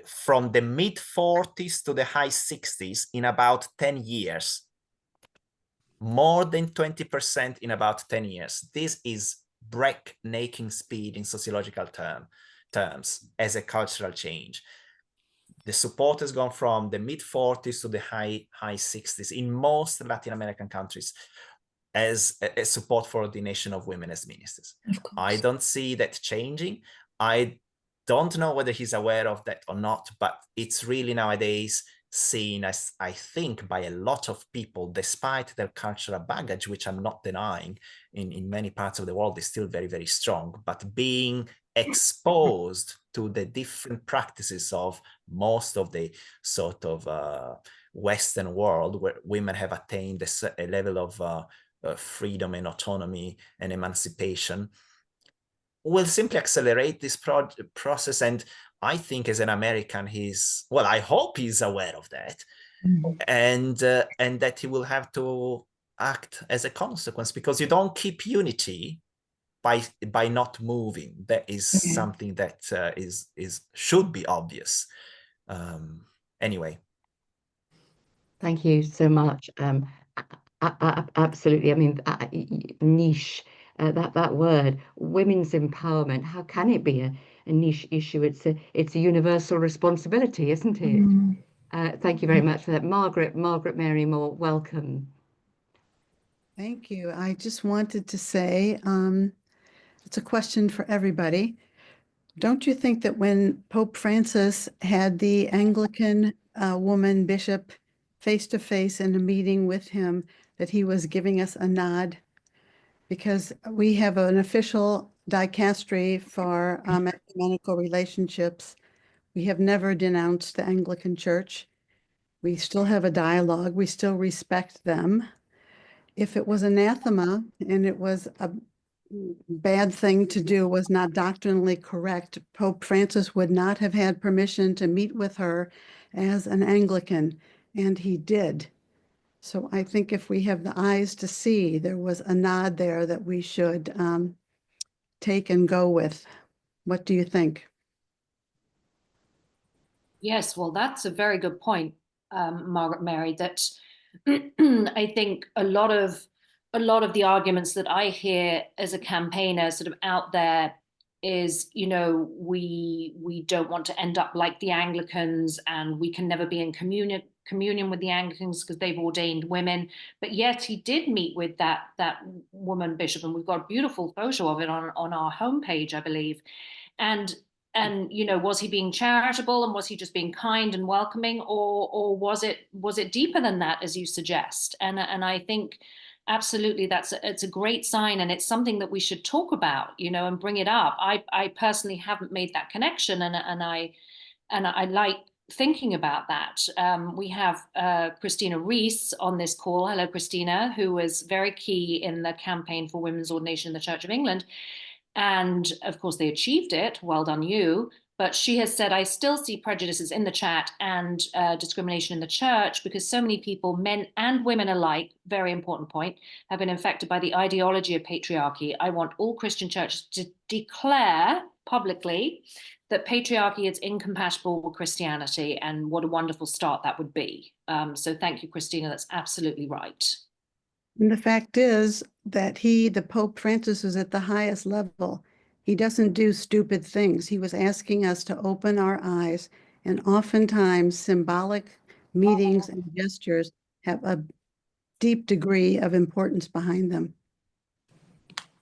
from the mid-40s to the high 60s in about 10 years. More than 20% in about 10 years. This is breathtaking speed in sociological terms as a cultural change. The support has gone from the mid-40s to the high 60s in most Latin American countries as a support for ordination of women as ministers. I don't see that changing. I don't know whether he's aware of that or not, but it's really nowadays seen as, I think, by a lot of people, despite their cultural baggage, which I'm not denying in many parts of the world is still very, very strong, but being exposed to the different practices of most of the sort of Western world, where women have attained a level of freedom and autonomy and emancipation, will simply accelerate this process. And I think as an American, I hope he's aware of that. And that he will have to act as a consequence, because you don't keep unity by not moving. That is something that should be obvious. Anyway. Thank you so much. Absolutely. I mean, niche, that word, women's empowerment. How can it be a niche issue? It's a universal responsibility, isn't it? Thank you very much for that, Margaret Mary Moore. Welcome. Thank you. I just wanted to say, it's a question for everybody. Don't you think that when Pope Francis had the Anglican woman bishop face-to-face in a meeting with him, that he was giving us a nod? Because we have an official dicastery for ecumenical relationships. We have never denounced the Anglican Church. We still have a dialogue. We still respect them. If it was anathema and it was a bad thing to do, was not doctrinally correct, Pope Francis would not have had permission to meet with her as an Anglican, and he did. So I think if we have the eyes to see, there was a nod there that we should take and go with. What do you think? Yes, well, that's a very good point, Margaret Mary, that I think a lot of the arguments that I hear as a campaigner sort of out there is, we don't want to end up like the Anglicans, and we can never be in communion with the Anglicans because they've ordained women. But yet he did meet with that woman bishop, and we've got a beautiful photo of it on our homepage, I believe. And was he being charitable, and was he just being kind and welcoming, or was it deeper than that, as you suggest? And I think absolutely it's a great sign, and it's something that we should talk about, and bring it up. I personally haven't made that connection, and I like thinking about that. We have Christina Rees on this call. Hello, Christina, who was very key in the campaign for women's ordination in the Church of England. And of course, they achieved it. Well done, you. But she has said, I still see prejudices in the chat and discrimination in the church, because so many people, men and women alike, very important point, have been infected by the ideology of patriarchy. I want all Christian churches to declare publicly that patriarchy is incompatible with Christianity, and what a wonderful start that would be. So thank you, Christina. That's absolutely right. And the fact is that the Pope Francis, was at the highest level. He doesn't do stupid things. He was asking us to open our eyes, and oftentimes symbolic meetings and gestures have a deep degree of importance behind them.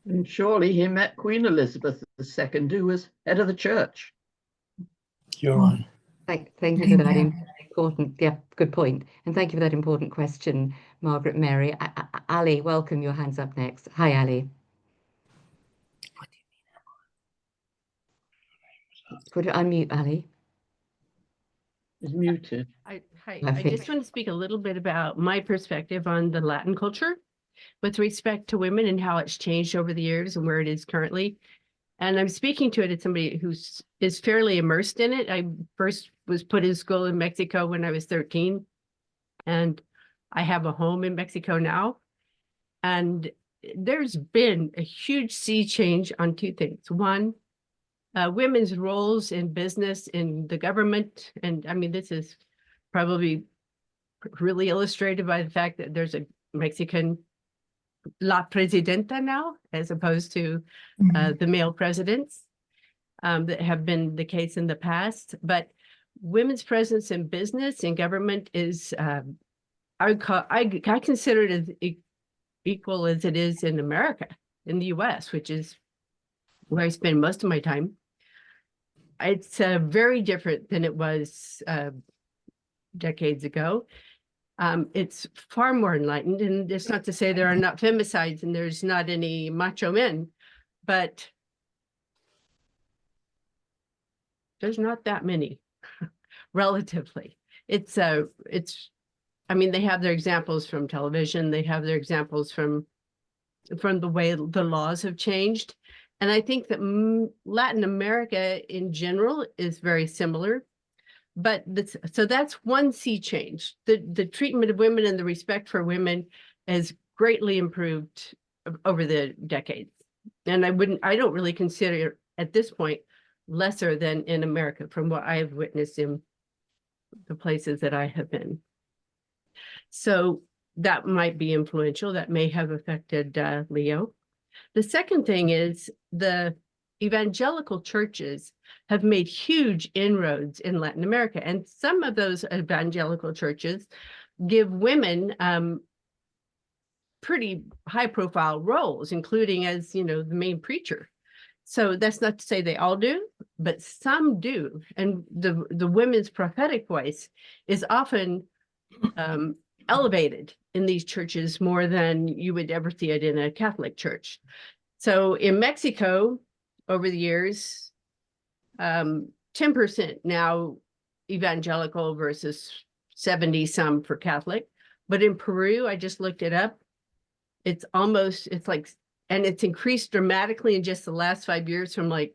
And surely he met Queen Elizabeth II, who was head of the church. You're right. Thank you for that important, yeah, good point. And thank you for that important question, Margaret Mary. Ali, welcome. Your hand's up next. Hi, Ali. Could you unmute, Ali? Is muted. Hi, I Perfect. just want to speak a little bit about my perspective on the Latin culture with respect to women and how it's changed over the years and where it is currently. And I'm speaking to it as somebody who is fairly immersed in it. I first was put in school in Mexico when I was 13, and I have a home in Mexico now. And there's been a huge sea change on two things. One, women's roles in business, in the government. And I mean, this is probably really illustrated by the fact that there's a Mexican La Presidenta now, as opposed to the male presidents that have been the case in the past. But women's presence in business and government is, I consider it as equal as it is in America, in the US, which is where I spend most of my time. It's very different than it was decades ago. It's far more enlightened, and it's not to say there are not femicides and there's not any macho men, but there's not that many relatively. I mean, they have their examples from television, they have their examples from the way the laws have changed. And I think that Latin America in general is very similar. But so that's one sea change. The treatment of women and the respect for women has greatly improved over the decades. And I don't really consider it at this point lesser than in America from what I have witnessed in the places that I have been. So that might be influential. That may have affected Leo. The second thing is the evangelical churches have made huge inroads in Latin America. And some of those evangelical churches give women pretty high profile roles, including as, the main preacher. So that's not to say they all do, but some do. And the women's prophetic voice is often elevated in these churches more than you would ever see it in a Catholic church. So in Mexico, over the years, 10% now evangelical versus 70 some for Catholic. But in Peru, I just looked it up. It's and it's increased dramatically in just the last 5 years from 13%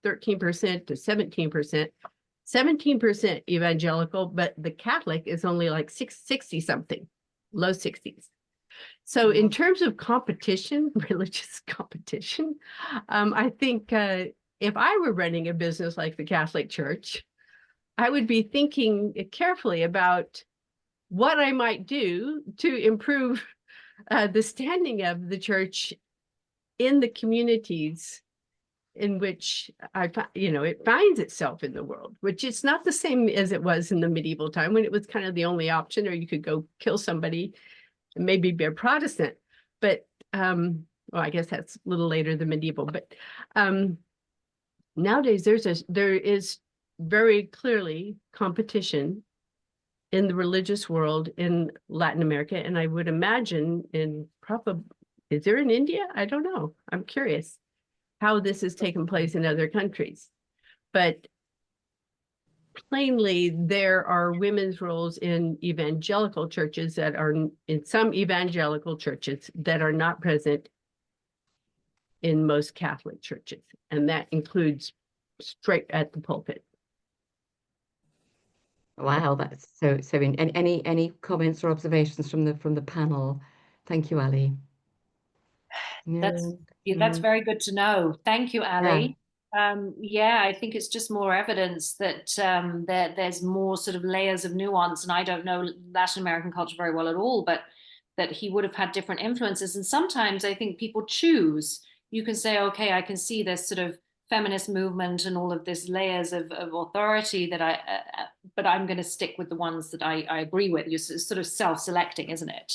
to 17%. 17% evangelical, but the Catholic is only 60 something, low 60s. So in terms of competition, religious competition, I think if I were running a business like the Catholic Church, I would be thinking carefully about what I might do to improve the standing of the church in the communities in which it finds itself in the world, which is not the same as it was in the medieval time when it was kind of the only option, or you could go kill somebody and maybe be a Protestant. But well, I guess that's a little later than medieval. But nowadays there is very clearly competition in the religious world in Latin America, and I would imagine is there in India? I don't know. I'm curious how this has taken place in other countries. But plainly, there are women's roles in evangelical churches that are in some evangelical churches that are not present in most Catholic churches. And that includes straight at the pulpit. Wow, that's so any comments or observations from the panel? Thank you, Ali. That's very good to know. Thank you, Ali. Yeah, I think it's just more evidence that there's more sort of layers of nuance, and I don't know Latin American culture very well at all, but that he would have had different influences. And sometimes I think people choose. You can say, okay, I can see this sort of feminist movement and all of this layers of authority that but I'm going to stick with the ones that I agree with. You're sort of self-selecting, isn't it?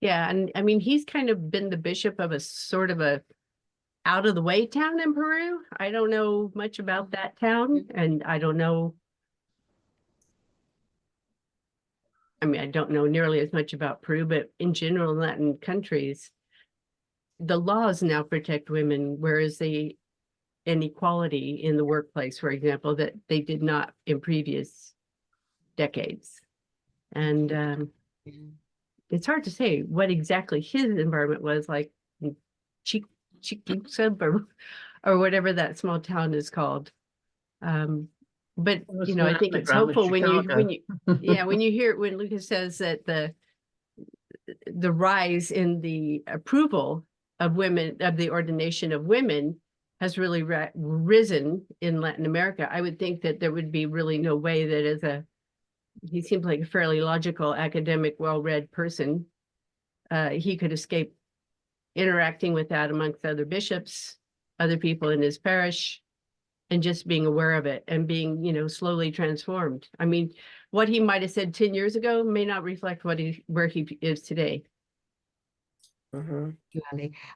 Yeah, and I mean, he's kind of been the bishop of a sort of a out of the way town in Peru. I don't know much about that town, and I don't know. I mean, I don't know nearly as much about Peru, but in general, in Latin countries, the laws now protect women, whereas the inequality in the workplace, for example, that they did not in previous decades. And it's hard to say what exactly his environment was like in Chiquisub or whatever that small town is called. But you know, I think it's hopeful when you yeah, when you hear when Lucas says that the rise in the approval of women, of the ordination of women, has really risen in Latin America. I would think that there would be really no way that he seems like a fairly logical, academic, well-read person, he could escape interacting with that amongst other bishops, other people in his parish, and just being aware of it and being, you know, slowly transformed. I mean, what he might have said 10 years ago may not reflect where he is today.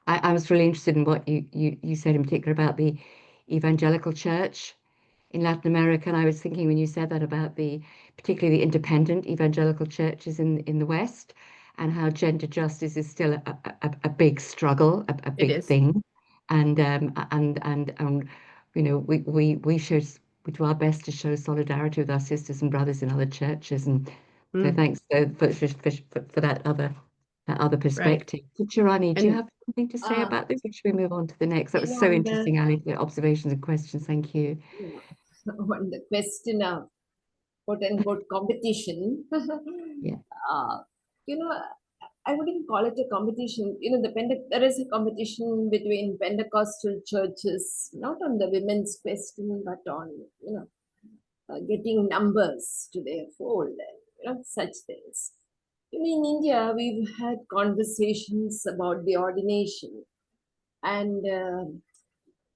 I was really interested in what you said in particular about the evangelical church in Latin America. And I was thinking when you said that about particularly the independent evangelical churches in the West, and how gender justice is still a big struggle, a big thing. And you know, we do our best to show solidarity with our sisters and brothers in other churches. And so thanks for that other perspective. Right. Chirani, do you have something to say about this, or should we move on to the next? That was so interesting, Ali, the observations and questions. Thank you. On the question of quote unquote competition, yeah. You know, I wouldn't call it a competition. You know, there is a competition between Pentecostal churches, not on the women's question, but on, you know, getting numbers to their fold and, you know, such things. You know, in India, we've had conversations about the ordination, and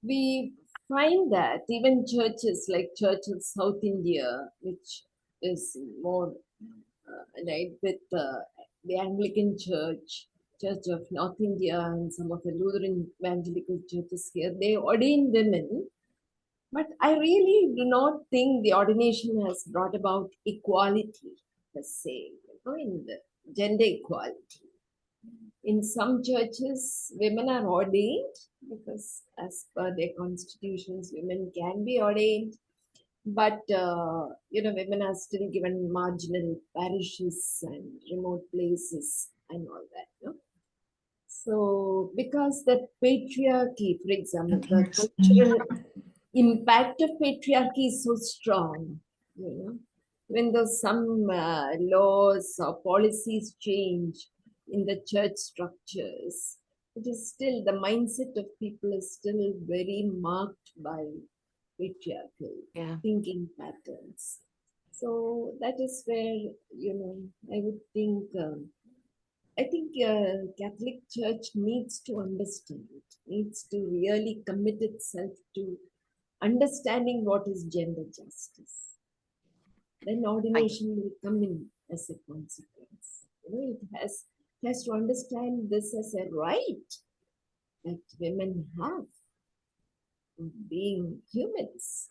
we find that even churches like Church of South India, which is more right with the Anglican Church, Church of North India, and some of the Lutheran evangelical churches here, they ordain women. But I really do not think the ordination has brought about equality per se, you know, in the gender equality. In some churches, women are ordained because as per their constitutions, women can be ordained. But, you know, women are still given marginal parishes and remote places and all that, you know. So, because the patriarchy, for example, the cultural impact of patriarchy is so strong, you know, even though some laws or policies change in the church structures, it is still, the mindset of people is still very marked by patriarchal thinking patterns. So that is where, you know, I would think, Catholic Church needs to understand, needs to really commit itself to understanding what is gender justice. Then ordination will come in as a consequence. You know, it has to understand this as a right that women have of being humans.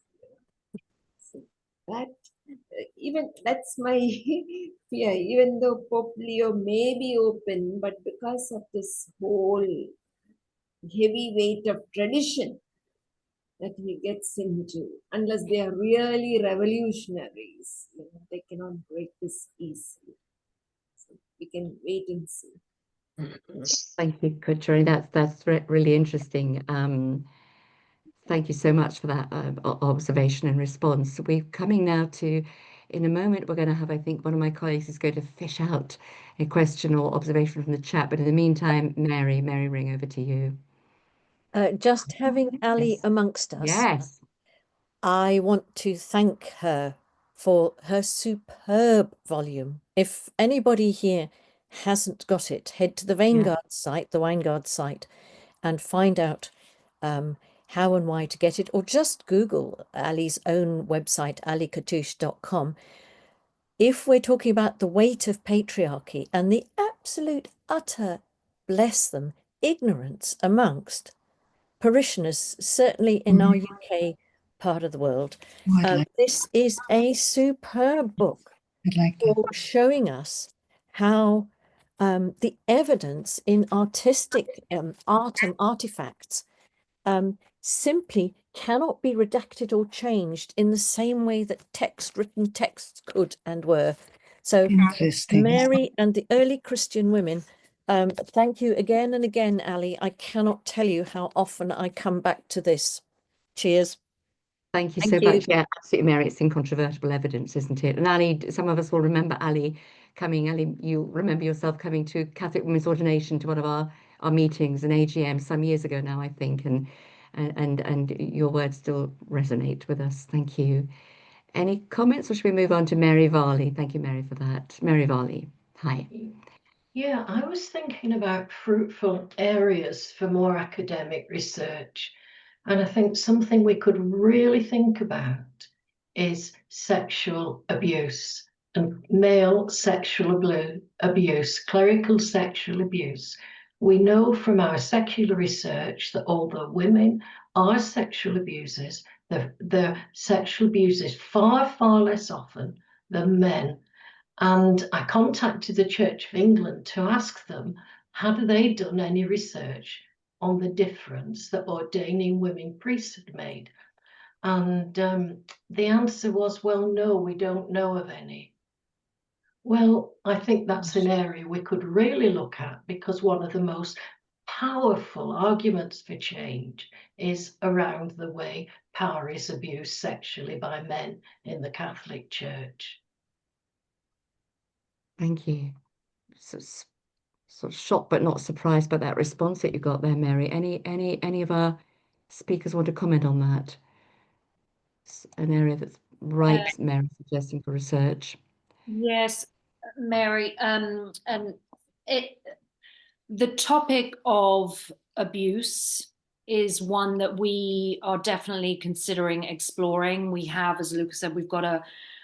So that even that's my fear. Even though Pope Leo may be open, but because of this whole heavy weight of tradition that he gets into, unless they are really revolutionaries, you know, they cannot break this easily. So we can wait and see. Thank you, Kutchari. That's really interesting. Thank you so much for that observation and response. We're coming now to, in a moment, we're going to have, I think, one of my colleagues is going to fish out a question or observation from the chat. But in the meantime, Mary Ring, over to you. Just having Ali amongst us. Yes. I want to thank her for her superb volume if anybody here hasn't got it, head to the Wijngaards site, the Wijngaards site, and find out how and why to get it, or just Google Ali's own website, alikatouche.com. If we're talking about the weight of patriarchy and the absolute utter, bless them, ignorance amongst parishioners, certainly in our UK part of the world, this is a superb book for showing us how the evidence in artistic art and artifacts simply cannot be redacted or changed in the same way that written texts could and were. So Mary and the early Christian women, thank you again and again, Ali. I cannot tell you how often I come back to this. Cheers. Thank you so much. Yeah, absolutely, Mary. It's incontrovertible evidence, isn't it? And Ali, some of us will remember Ali coming. Ali, you remember yourself coming to Catholic Women's Ordination to one of our meetings, an AGM, some years ago now, I think, and your words still resonate with us. Thank you. Any comments, or should we move on to Mary Varley? Thank you, Mary, for that. Mary Varley, hi. Yeah, I was thinking about fruitful areas for more academic research. And I think something we could really think about is sexual abuse and male sexual abuse, clerical sexual abuse. We know from our secular research that although women are sexual abusers, the sexual abuse is far, far less often than men. And I contacted the Church of England to ask them, had they done any research on the difference that ordaining women priests had made? And the answer was, well, no, we don't know of any. Well, I think that's an area we could really look at, because one of the most powerful arguments for change is around the way power is abused sexually by men in the Catholic Church. Thank you. Sort of shocked but not surprised by that response that you got there, Mary. Any of our speakers want to comment on that? It's an area that's ripe, Mary, suggesting for research. Yes, Mary, and the topic of abuse is one that we are definitely considering exploring. We have, as Lucas said, we've got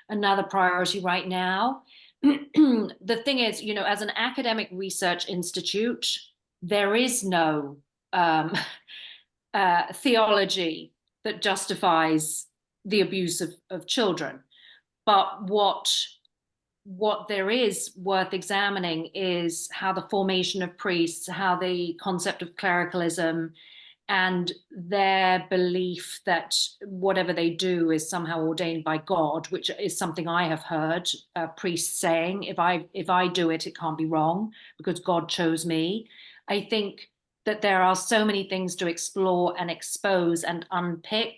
another priority right now. The thing is, you know, as an academic research institute, there is no theology that justifies the abuse of children. But what there is worth examining is how the formation of priests, how the concept of clericalism and their belief that whatever they do is somehow ordained by God, which is something I have heard priests saying, if I do it, it can't be wrong because God chose me. I think that there are so many things to explore and expose and unpick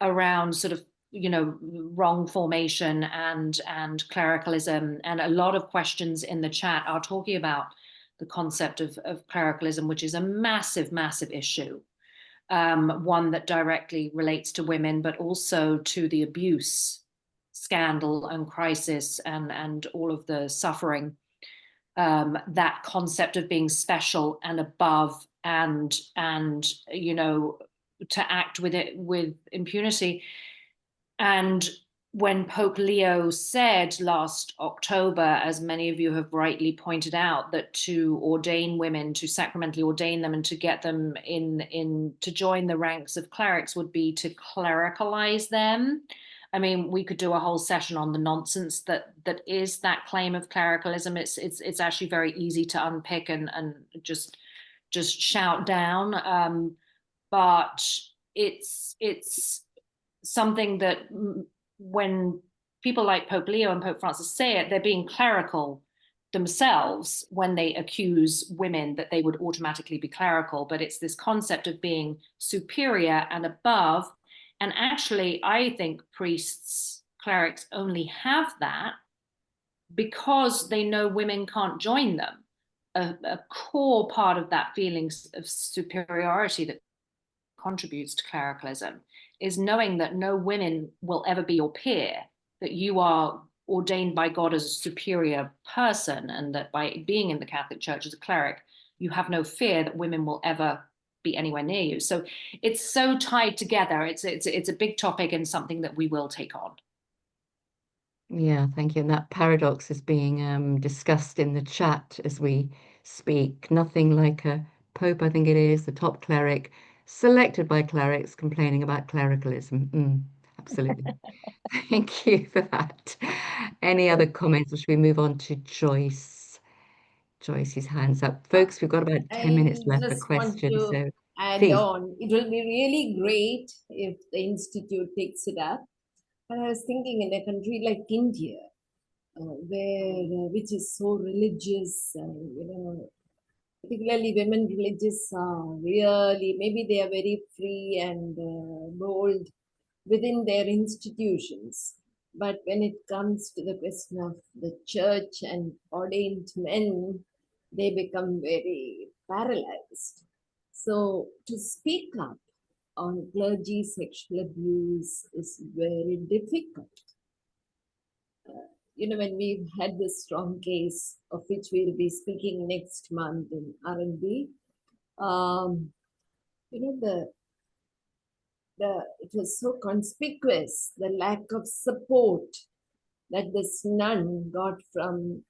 around sort of, you know, wrong formation and clericalism. And a lot of questions in the chat are talking about the concept of clericalism, which is a massive, massive issue. One that directly relates to women, but also to the abuse scandal and crisis and all of the suffering. That concept of being special and above and you know, to act with it with impunity. And when Pope Leo said last October, as many of you have rightly pointed out, that to ordain women, to sacramentally ordain them and to get them to join the ranks of clerics would be to clericalize them. I mean, we could do a whole session on the nonsense that is that claim of clericalism. It's actually very easy to unpick and just shout down. But it's something that when people like Pope Leo and Pope Francis say it, they're being clerical themselves when they accuse women that they would automatically be clerical. But it's this concept of being superior and above. And actually, I think priests, clerics only have that because they know women can't join them. A core part of that feeling of superiority that contributes to clericalism is knowing that no women will ever be your peer, that you are ordained by God as a superior person, and that by being in the Catholic Church as a cleric, you have no fear that women will ever be anywhere near you. So it's so tied together. It's a big topic and something that we will take on. Yeah, thank you. And that paradox is being discussed in the chat as we speak. Nothing like a pope, I think it is, the top cleric, selected by clerics, complaining about clericalism. Absolutely. Thank you for that. Any other comments, or should we move on to Joyce? Joyce's hand's up. Folks, we've got about 10 minutes I left for just want questions, to so add please. on. It will be really great if the institute takes it up. But I was thinking in a country like India, which is so religious, particularly women religious are really, maybe they are very free and bold within their institutions. But when it comes to the question of the church and ordained men, they become very paralyzed. So to speak up on clergy sexual abuse is very difficult. When we've had this strong case of which we'll be speaking next month in R&B, it was so conspicuous, the lack of support that this nun got from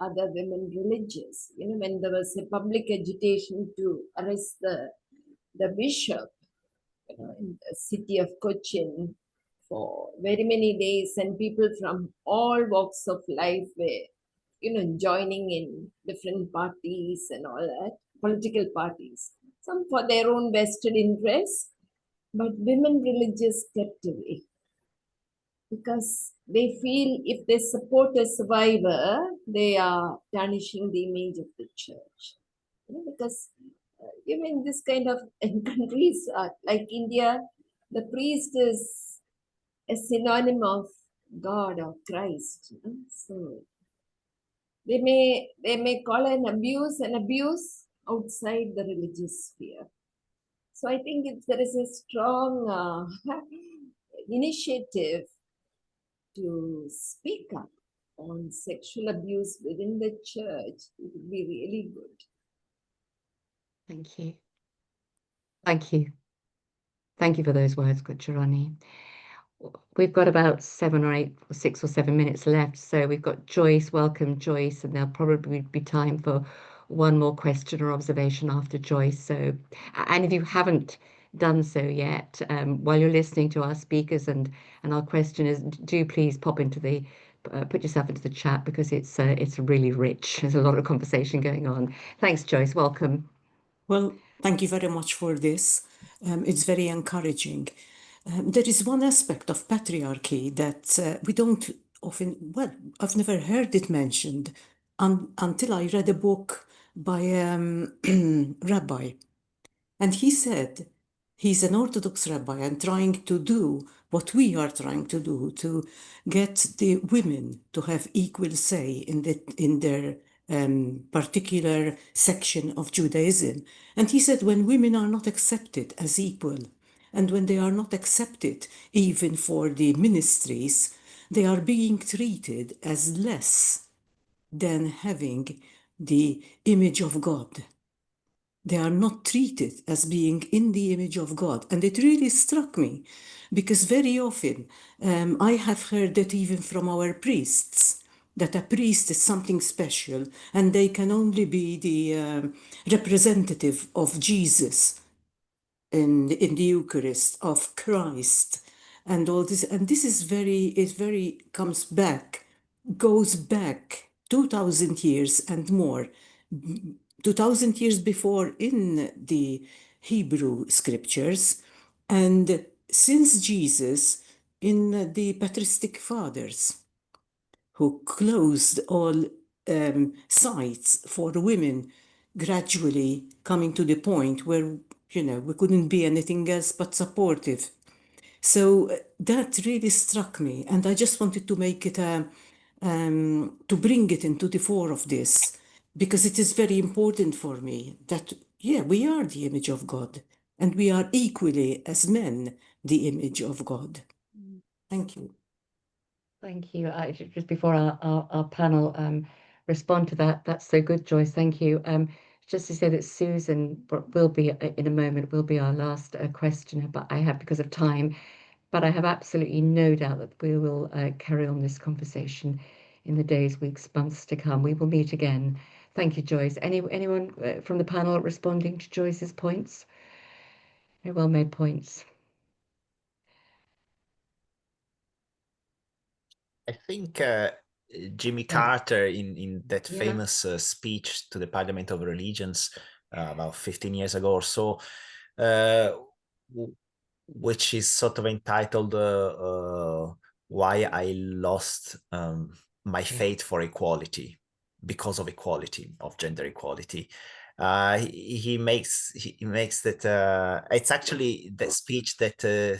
other women religious. When there was a public agitation to arrest the bishop in the city of Cochin for very many days, and people from all walks of life were, joining in different parties and all that, political parties, some for their own vested interests, but women religious kept away because they feel if they support a survivor, they are tarnishing the image of the church. Because even in this kind of countries like India, the priest is a synonym of God or Christ. So they may call an abuse outside the religious sphere. So I think if there is a strong initiative to speak up on sexual abuse within the church, it would be really good. Thank you. Thank you. Thank you for those words, Gujarani. We've got about 6 or 7 minutes left. So we've got Joyce. Welcome, Joyce. And there'll probably be time for one more question or observation after Joyce. So, and if you haven't done so yet, while you're listening to our speakers and our questioners, do please put yourself into the chat, because it's really rich. There's a lot of conversation going on. Thanks, Joyce. Welcome. Well, thank you very much for this. It's very encouraging. There is one aspect of patriarchy that we don't often, well, I've never heard it mentioned until I read a book by a rabbi. And he said he's an Orthodox rabbi and trying to do what we are trying to do, to get the women to have equal say in their particular section of Judaism. And he said when women are not accepted as equal, and when they are not accepted even for the ministries, they are being treated as less than having the image of God. They are not treated as being in the image of God. And it really struck me, because very often I have heard that even from our priests, that a priest is something special and they can only be the representative of Jesus in the Eucharist, of Christ, and all this. And this is goes back 2000 years and more. 2000 years before in the Hebrew scriptures, and since Jesus in the patristic fathers, who closed all sites for women, gradually coming to the point where, we couldn't be anything else but supportive. So that really struck me, and I just wanted to make it to bring it into the fore of this, because it is very important for me that, we are the image of God, and we are equally as men the image of God. Thank you. Thank you. Just before our panel respond to that, that's so good, Joyce. Thank you. Just to say that Susan will be in a moment, will be our last questioner, but I have, because of time, but I have absolutely no doubt that we will carry on this conversation in the days, weeks, months to come. We will meet again. Thank you, Joyce. Anyone from the panel responding to Joyce's points? Very well made points. I think Jimmy Carter, in that famous speech to the Parliament of Religions about 15 years ago or so, which is sort of entitled "Why I Lost My Faith for Equality," because of equality, of gender equality. He makes that it's actually the speech that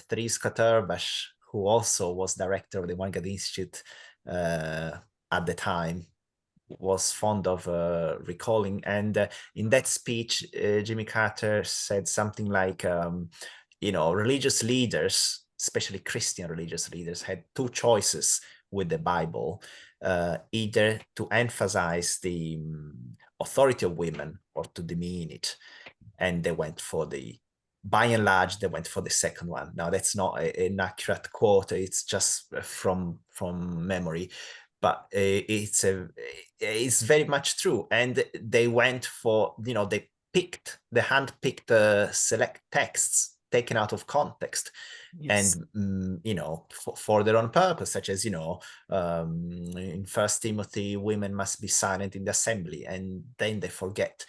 Therese Katterbash, who also was director of the Wijngaards Institute at the time, was fond of recalling. And in that speech, Jimmy Carter said something like, religious leaders, especially Christian religious leaders, had two choices with the Bible, either to emphasize the authority of women or to demean it. And they went for by and large, they went for the second one. Now, that's not an accurate quote. It's just from memory, but it's very much true. And they went for, they handpicked select texts taken out of context. Yes. And for their own purpose, such as in 1 Timothy, women must be silent in the assembly, and then they forget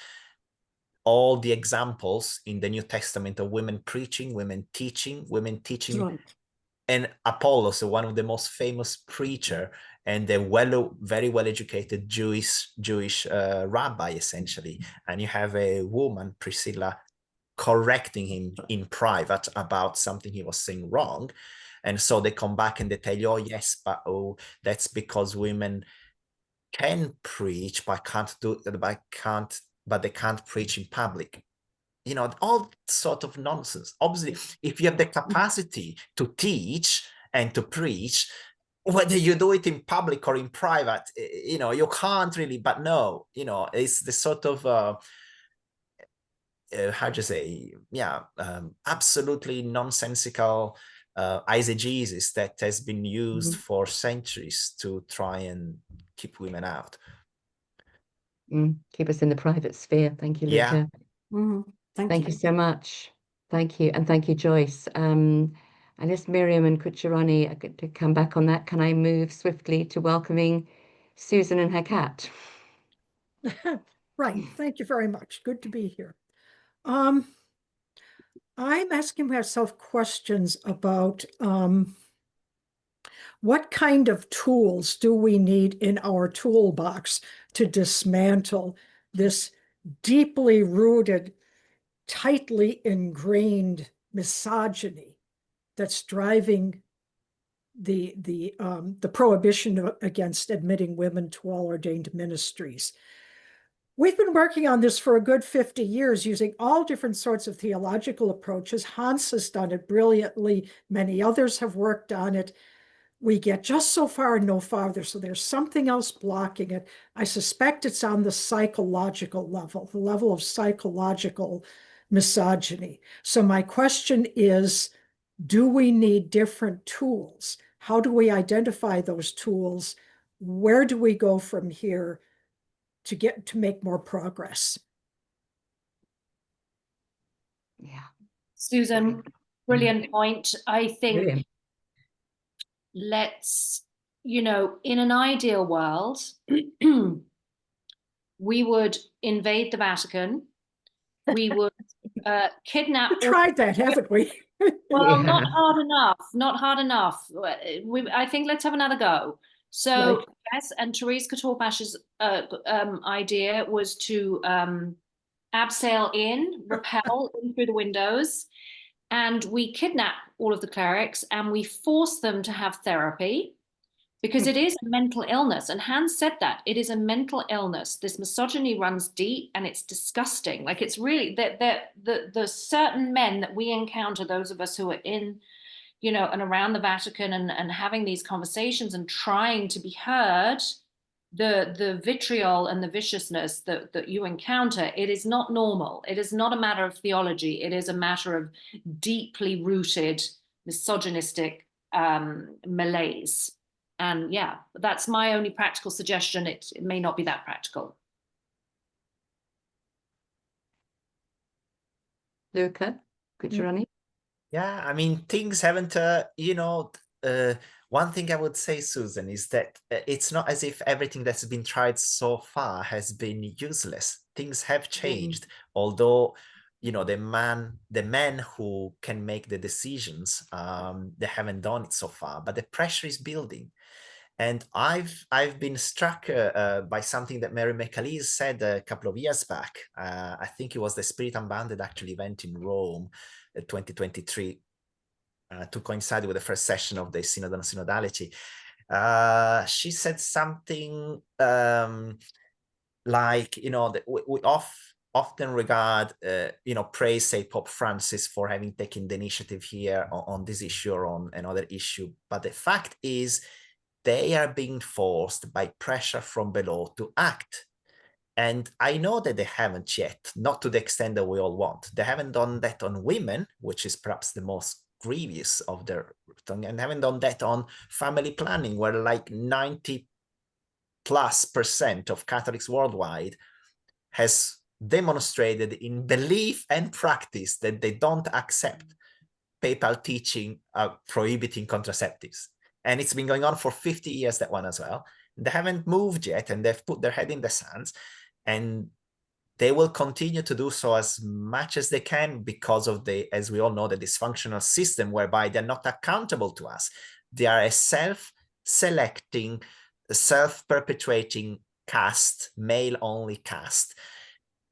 all the examples in the New Testament of women preaching, women teaching. Right. And Apollos, one of the most famous preacher and a very well educated Jewish rabbi, essentially. And you have a woman, Priscilla, correcting him in private about something he was saying wrong. And so they come back and they tell you, oh yes, but that's because women can preach, but they can't preach in public. All sort of nonsense. Obviously, if you have the capacity to teach and to preach, whether you do it in public or in private, you can't really, but no, it's the sort of how do you say, absolutely nonsensical eisegesis that has been used for centuries to try and keep women out. Keep us in the private sphere. Thank you, Luca. Thank you so much. Thank you. And thank you, Joyce. Unless Miriam and Kuchirani to come back on that, can I move swiftly to welcoming Susan and her cat? Right. Thank you very much. Good to be here. I'm asking myself questions about what kind of tools do we need in our toolbox to dismantle this deeply rooted, tightly ingrained misogyny that's driving the prohibition against admitting women to all ordained ministries. We've been working on this for a good 50 years using all different sorts of theological approaches. Hans has done it brilliantly. Many others have worked on it. We get just so far and no farther. So there's something else blocking it. I suspect it's on the psychological level, the level of psychological misogyny. So my question is, do we need different tools? How do we identify those tools? Where do we go from here to make more progress? Yeah. Susan, brilliant point. I think let's, in an ideal world, we would invade the Vatican. We would kidnap. We tried that, haven't we? Well, not hard enough. I think let's have another go. So right. Yes, and Therese Katterbach's idea was to abseil repel in through the windows, and we kidnap all of the clerics and we force them to have therapy, because it is a mental illness. And Hans said that it is a mental illness. This misogyny runs deep and it's disgusting. Like, it's really the certain men that we encounter, those of us who are in you know, and around the Vatican and having these conversations and trying to be heard, the vitriol and the viciousness that you encounter, it is not normal. It is not a matter of theology. It is a matter of deeply rooted misogynistic malaise. And yeah, that's my only practical suggestion. It may not be that practical. Luca, Gujarani? Yeah, I mean, things haven't, one thing I would say, Susan, is that it's not as if everything that's been tried so far has been useless. Things have changed, although, you know, the men who can make the decisions, they haven't done it so far, but the pressure is building. And I've been struck by something that Mary McAleese said a couple of years back. I think it was the Spirit Unbounded actually event in Rome, 2023, to coincide with the first session of the Synod on Synodality. She said something like, you know, that we often regard, praise, say, Pope Francis for having taken the initiative here on this issue or on another issue. But the fact is, they are being forced by pressure from below to act. And I know that they haven't yet, not to the extent that we all want. They haven't done that on women, which is perhaps the most grievous of their, and haven't done that on family planning, where like 90+% of Catholics worldwide has demonstrated in belief and practice that they don't accept papal teaching prohibiting contraceptives. And it's been going on for 50 years, that one as well. They haven't moved yet, and they've put their head in the sands, and they will continue to do so as much as they can because of the, as we all know, the dysfunctional system whereby they're not accountable to us. They are a self-selecting, self-perpetuating caste, male-only caste.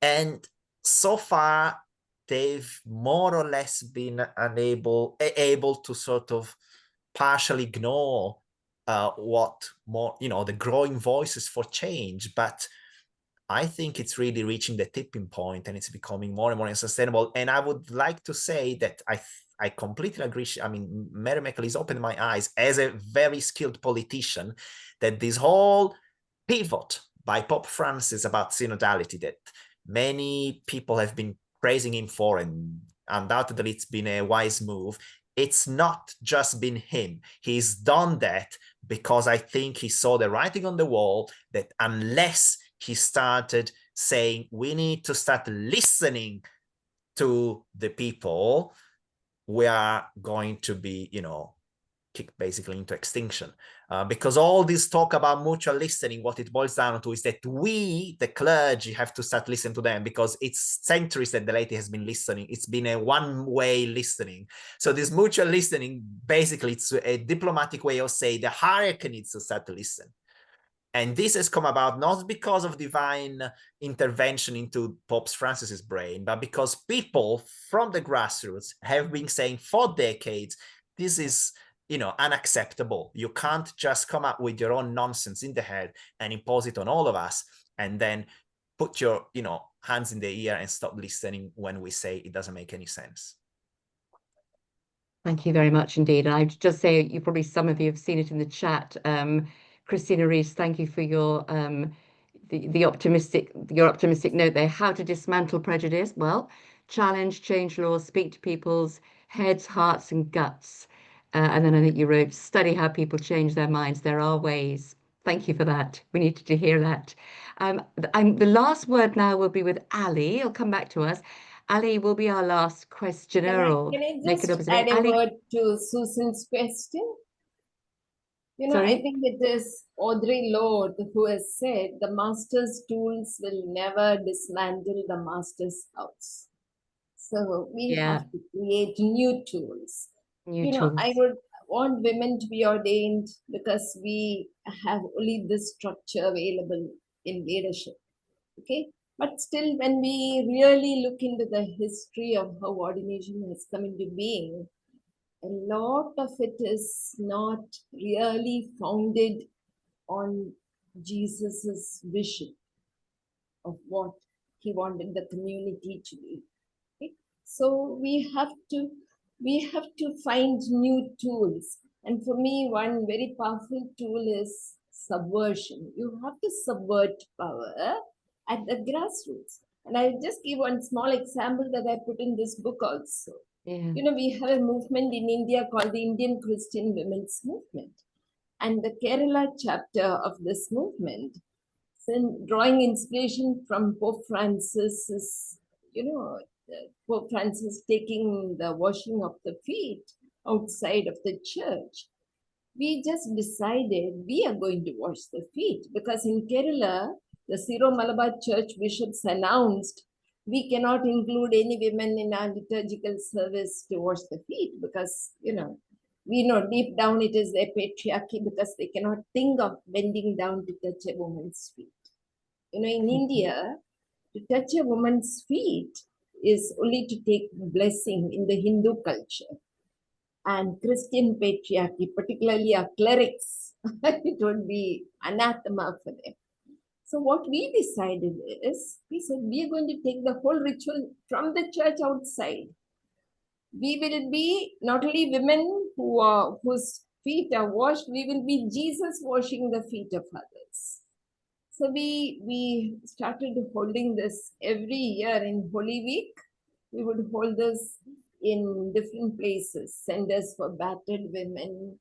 And so far, they've more or less been able to sort of partially ignore the growing voices for change. But I think it's really reaching the tipping point, and it's becoming more and more unsustainable. And I would like to say that I completely agree. I mean, Mary McAleese opened my eyes as a very skilled politician that this whole pivot by Pope Francis about synodality that many people have been praising him for, and undoubtedly it's been a wise move. It's not just been him. He's done that because I think he saw the writing on the wall that unless he started saying, we need to start listening to the people, we are going to be, kicked basically into extinction. Because all this talk about mutual listening, what it boils down to is that we, the clergy, have to start listening to them, because it's centuries that the laity has been listening. It's been a one-way listening. So this mutual listening, basically, it's a diplomatic way of saying the hierarchy needs to start to listen. And this has come about not because of divine intervention into Pope Francis's brain, but because people from the grassroots have been saying for decades, this is, unacceptable. You can't just come up with your own nonsense in the head and impose it on all of us, and then put your, hands in the ear and stop listening when we say it doesn't make any sense. Thank you very much indeed. And I'd just say, some of you have seen it in the chat. Christina Rees, thank you for your your optimistic note there. How to dismantle prejudice? Well, challenge, change laws, speak to people's heads, hearts, and guts. And then I think you wrote, study how people change their minds. There are ways. Thank you for that. We needed to hear that. The last word now will be with Ali. He'll come back to us. Ali will be our last questioner. Can I just add a word to Susan's question? I think it is Audre Lorde who has said the master's tools will never dismantle the master's house. So we have to create new tools. I would want women to be ordained because we have only this structure available in leadership. Okay. But still, when we really look into the history of how ordination has come into being, a lot of it is not really founded on Jesus's vision of what he wanted the community to be. Okay? So we have to we have to find new tools. And for me, one very powerful tool is subversion. You have to subvert power at the grassroots. And I'll just give one small example that I put in this book also. Yeah. You know, we have a movement in India called the Indian Christian Women's Movement. And the Kerala chapter of this movement, drawing inspiration from Pope Francis, is, you know, Pope Francis taking the washing of the feet outside of the church. We just decided we are going to wash the feet because in Kerala, the Syro Malabar Church bishops announced we cannot include any women in our liturgical service to wash the feet because, you know, we know deep down it is their patriarchy because they cannot think of bending down to touch a woman's feet. You know, in India, to touch a woman's feet is only to take blessing in the Hindu culture. And Christian patriarchy, particularly our clerics, it would be anathema for them. So what we decided is, we said, we are going to take the whole ritual from the church outside. We will be not only women whose feet are washed, we will be Jesus washing the feet of others. So we started holding this every year in Holy Week. We would hold this in different places, centers for battered women,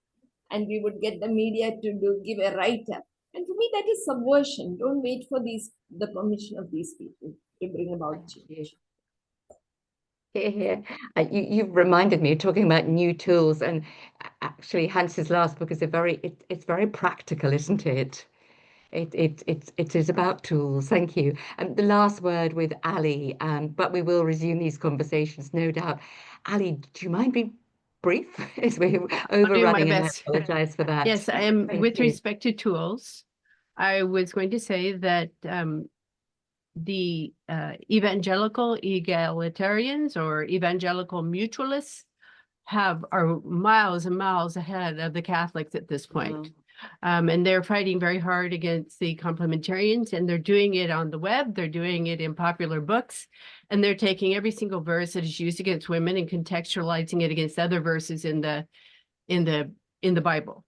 and we would get the media to give a write-up. And for me, that is subversion. Don't wait for the permission of these people to bring about change. Yeah. You've reminded me, talking about new tools, and actually Hans's last book is it's very practical, isn't it? It is about tools. Thank you. And the last word with Ali, but we will resume these conversations, no doubt. Ali, do you mind being brief? As we're overrunning, and I apologize for that. Yes, I am. With respect to tools, I was going to say that the evangelical egalitarians or evangelical mutualists are miles and miles ahead of the Catholics at this point. And they're fighting very hard against the complementarians, and they're doing it on the web. They're doing it in popular books, and they're taking every single verse that is used against women and contextualizing it against other verses in the Bible.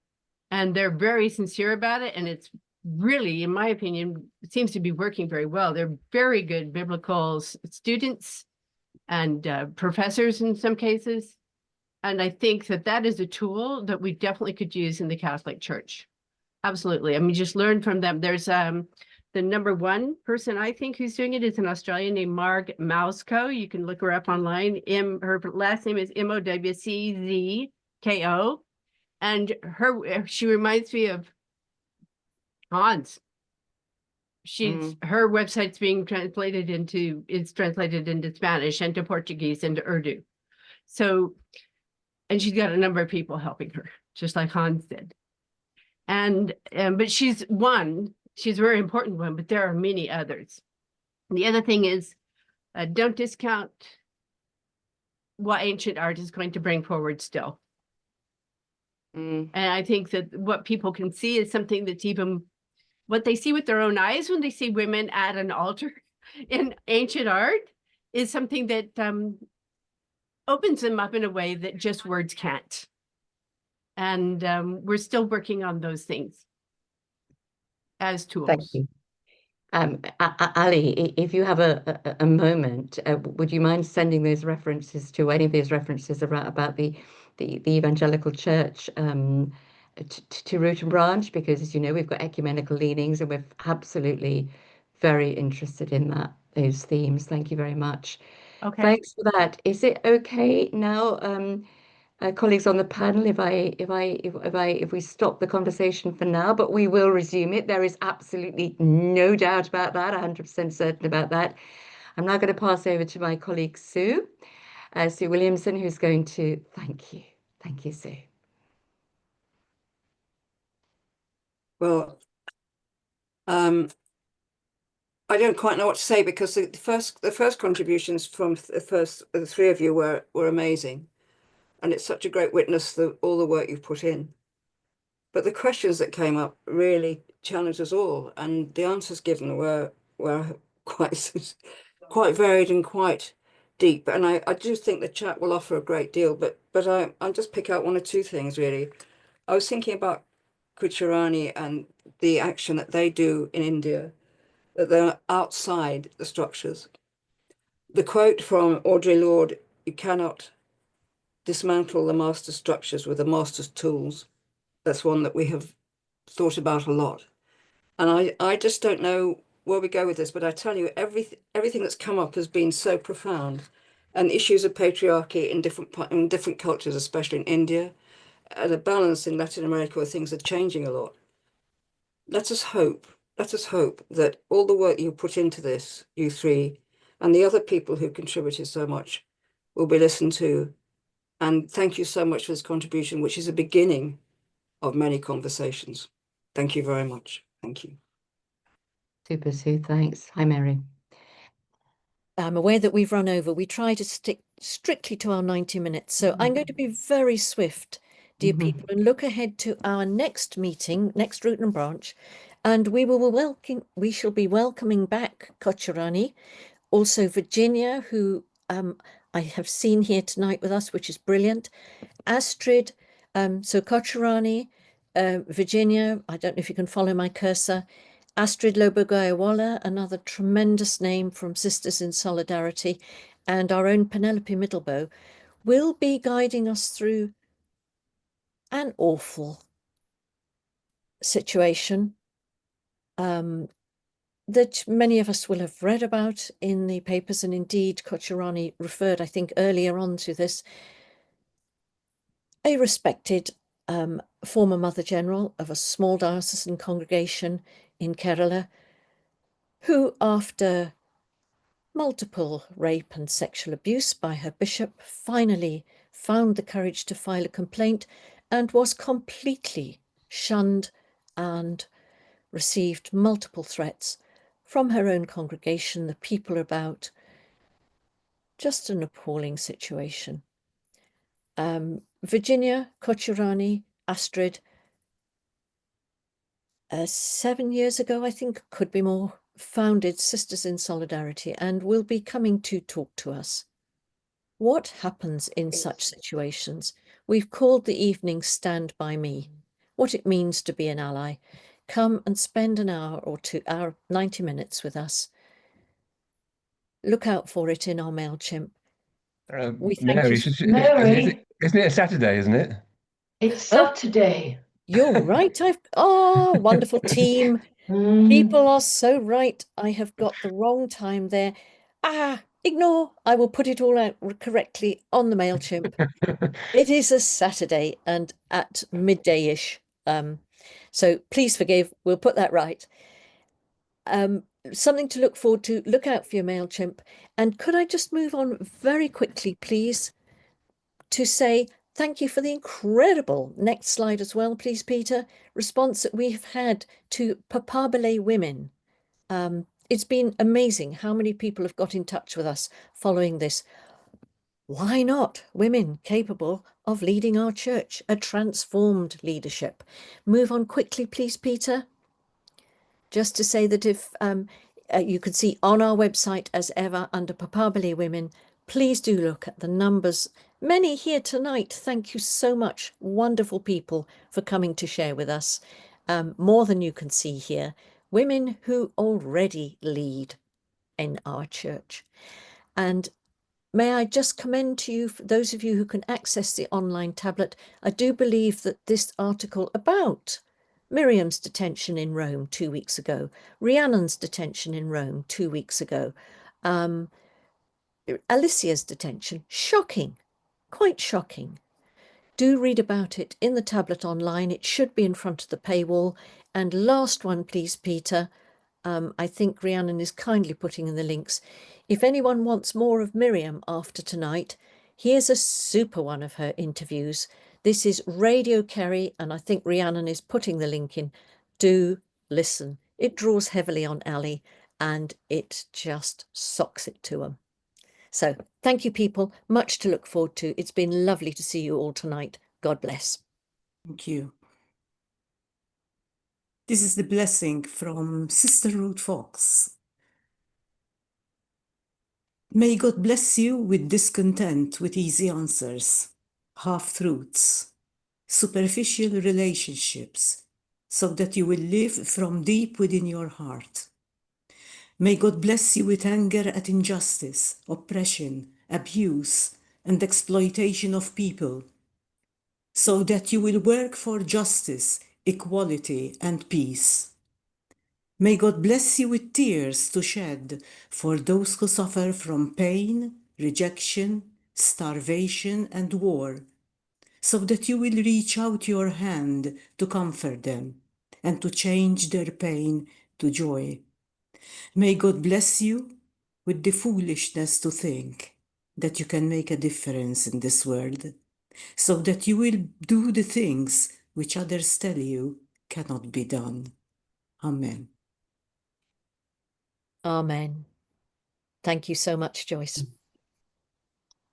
And they're very sincere about it, and it's really, in my opinion, it seems to be working very well. They're very good biblical students and professors in some cases. And I think that is a tool that we definitely could use in the Catholic Church. Absolutely. I mean, just learn from them. There's the number one person I think who's doing it is an Australian named Marg Mowczko. You can look her up online. Her last name is Mowczko. And she reminds me of Hans. Her website's translated into Spanish and to Portuguese and to Urdu. So, and she's got a number of people helping her, just like Hans did. And but she's a very important one, but there are many others. The other thing is, don't discount what ancient art is going to bring forward still. And I think that what people can see is something that's even what they see with their own eyes when they see women at an altar in ancient art is something that opens them up in a way that just words can't. And we're still working on those things as tools. Thank you. Ali, if you have a moment, would you mind sending those references to any of those references about the evangelical church to Root and Branch? Because, as you know, we've got ecumenical leanings, and we're absolutely very interested in those themes. Thank you very much. Okay. Thanks for that. Is it okay now, colleagues on the panel, if we stop the conversation for now, but we will resume it. There is absolutely no doubt about that, 100% certain about that. I'm now going to pass over to my colleague Sue Williamson, who's going to thank you. Thank you, Sue. Well, I don't quite know what to say, because the first contributions from the three of you were amazing. And it's such a great witness to all the work you've put in. But the questions that came up really challenged us all, and the answers given were quite varied and quite deep. And I do think the chat will offer a great deal, but I'll just pick out one or two things really. I was thinking about Kucharani and the action that they do in India, that they're outside the structures. The quote from Audre Lorde, "You cannot dismantle the master's structures with the master's tools." That's one that we have thought about a lot. And I just don't know where we go with this, but I tell you, everything that's come up has been so profound. And issues of patriarchy in different cultures, especially in India, and a balance in Latin America where things are changing a lot. Let us hope that all the work you put into this, you three, and the other people who contributed so much will be listened to. And thank you so much for this contribution, which is a beginning of many conversations. Thank you very much. Thank you. Super, Sue. Thanks. Hi, Mary. I'm aware that we've run over. We try to stick strictly to our 90 minutes. So I'm going to be very swift, dear people, and look ahead to our next meeting, next Root and Branch. And we shall be welcoming back Kocharani, also Virginia, who I have seen here tonight with us, which is brilliant. Astrid, so Kocharani, Virginia, I don't know if you can follow my cursor. Astrid Lobogayawala, another tremendous name from Sisters in Solidarity, and our own Penelope Middlebow will be guiding us through an awful situation that many of us will have read about in the papers, and indeed Kocharani referred, I think, earlier on to this. A respected former Mother General of a small diocesan congregation in Kerala, who, after multiple rape and sexual abuse by her bishop, finally found the courage to file a complaint and was completely shunned and received multiple threats from her own congregation, the people about. Just an appalling situation. Virginia, Kocharani, Astrid, 7 years ago, I think, could be more, founded Sisters in Solidarity and will be coming to talk to us. What happens in such situations? We've called the evening Stand By Me, what it means to be an ally. Come and spend an hour or 90 minutes with us. Look out for it in our MailChimp. We thank Mary, you. Mary. Isn't it a Saturday, isn't it? It's Saturday. You're right. Wonderful team. People are so right. I have got the wrong time there. Ignore. I will put it all out correctly on the MailChimp. It is a Saturday and at midday-ish. So please forgive. We'll put that right. Something to look forward to. Look out for your MailChimp. And could I just move on very quickly, please, to say thank you for the incredible, next slide as well, please, Peter, response that we've had to Papabile women. It's been amazing how many people have got in touch with us following this. Why not women capable of leading our church, a transformed leadership? Move on quickly, please, Peter. Just to say that if you can see on our website, as ever, under Papabile Women, please do look at the numbers. Many here tonight. Thank you so much. Wonderful people for coming to share with us. More than you can see here. Women who already lead in our church. And may I just commend to you, for those of you who can access the online tablet, I do believe that this article about Miriam's detention in Rome 2 weeks ago, Rhiannon's detention in Rome 2 weeks ago, Alicia's detention, shocking, quite shocking. Do read about it in the tablet online. It should be in front of the paywall. And last one, please, Peter. I think Rhiannon is kindly putting in the links. If anyone wants more of Miriam after tonight, here's a super one of her interviews. This is Radio Kerry, and I think Rhiannon is putting the link in. Do listen. It draws heavily on Ali, and it just socks it to them. So thank you, people. Much to look forward to. It's been lovely to see you all tonight. God bless. Thank you. This is the blessing from Sister Ruth Fox. May God bless you with discontent, with easy answers, half-truths, superficial relationships, so that you will live from deep within your heart. May God bless you with anger at injustice, oppression, abuse, and exploitation of people, so that you will work for justice, equality, and peace. May God bless you with tears to shed for those who suffer from pain, rejection, starvation, and war, so that you will reach out your hand to comfort them and to change their pain to joy. May God bless you with the foolishness to think that you can make a difference in this world, so that you will do the things which others tell you cannot be done. Amen. Amen. Thank you so much, Joyce.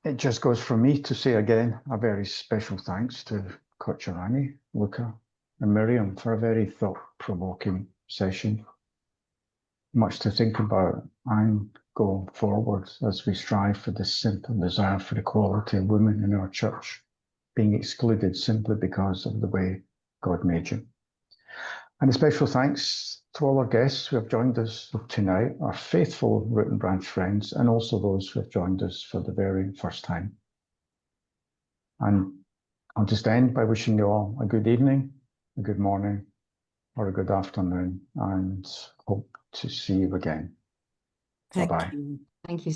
It just goes for me to say again a very special thanks to Kochirani, Luca, and Miriam for a very thought-provoking session. Much to think about and go forward as we strive for this simple desire for equality of women in our church, being excluded simply because of the way God made you. And a special thanks to all our guests who have joined us tonight, our faithful Root and Branch friends, and also those who have joined us for the very first time. And I'll just end by wishing you all a good evening, a good morning, or a good afternoon, and hope to see you again. Bye-bye. Thank you.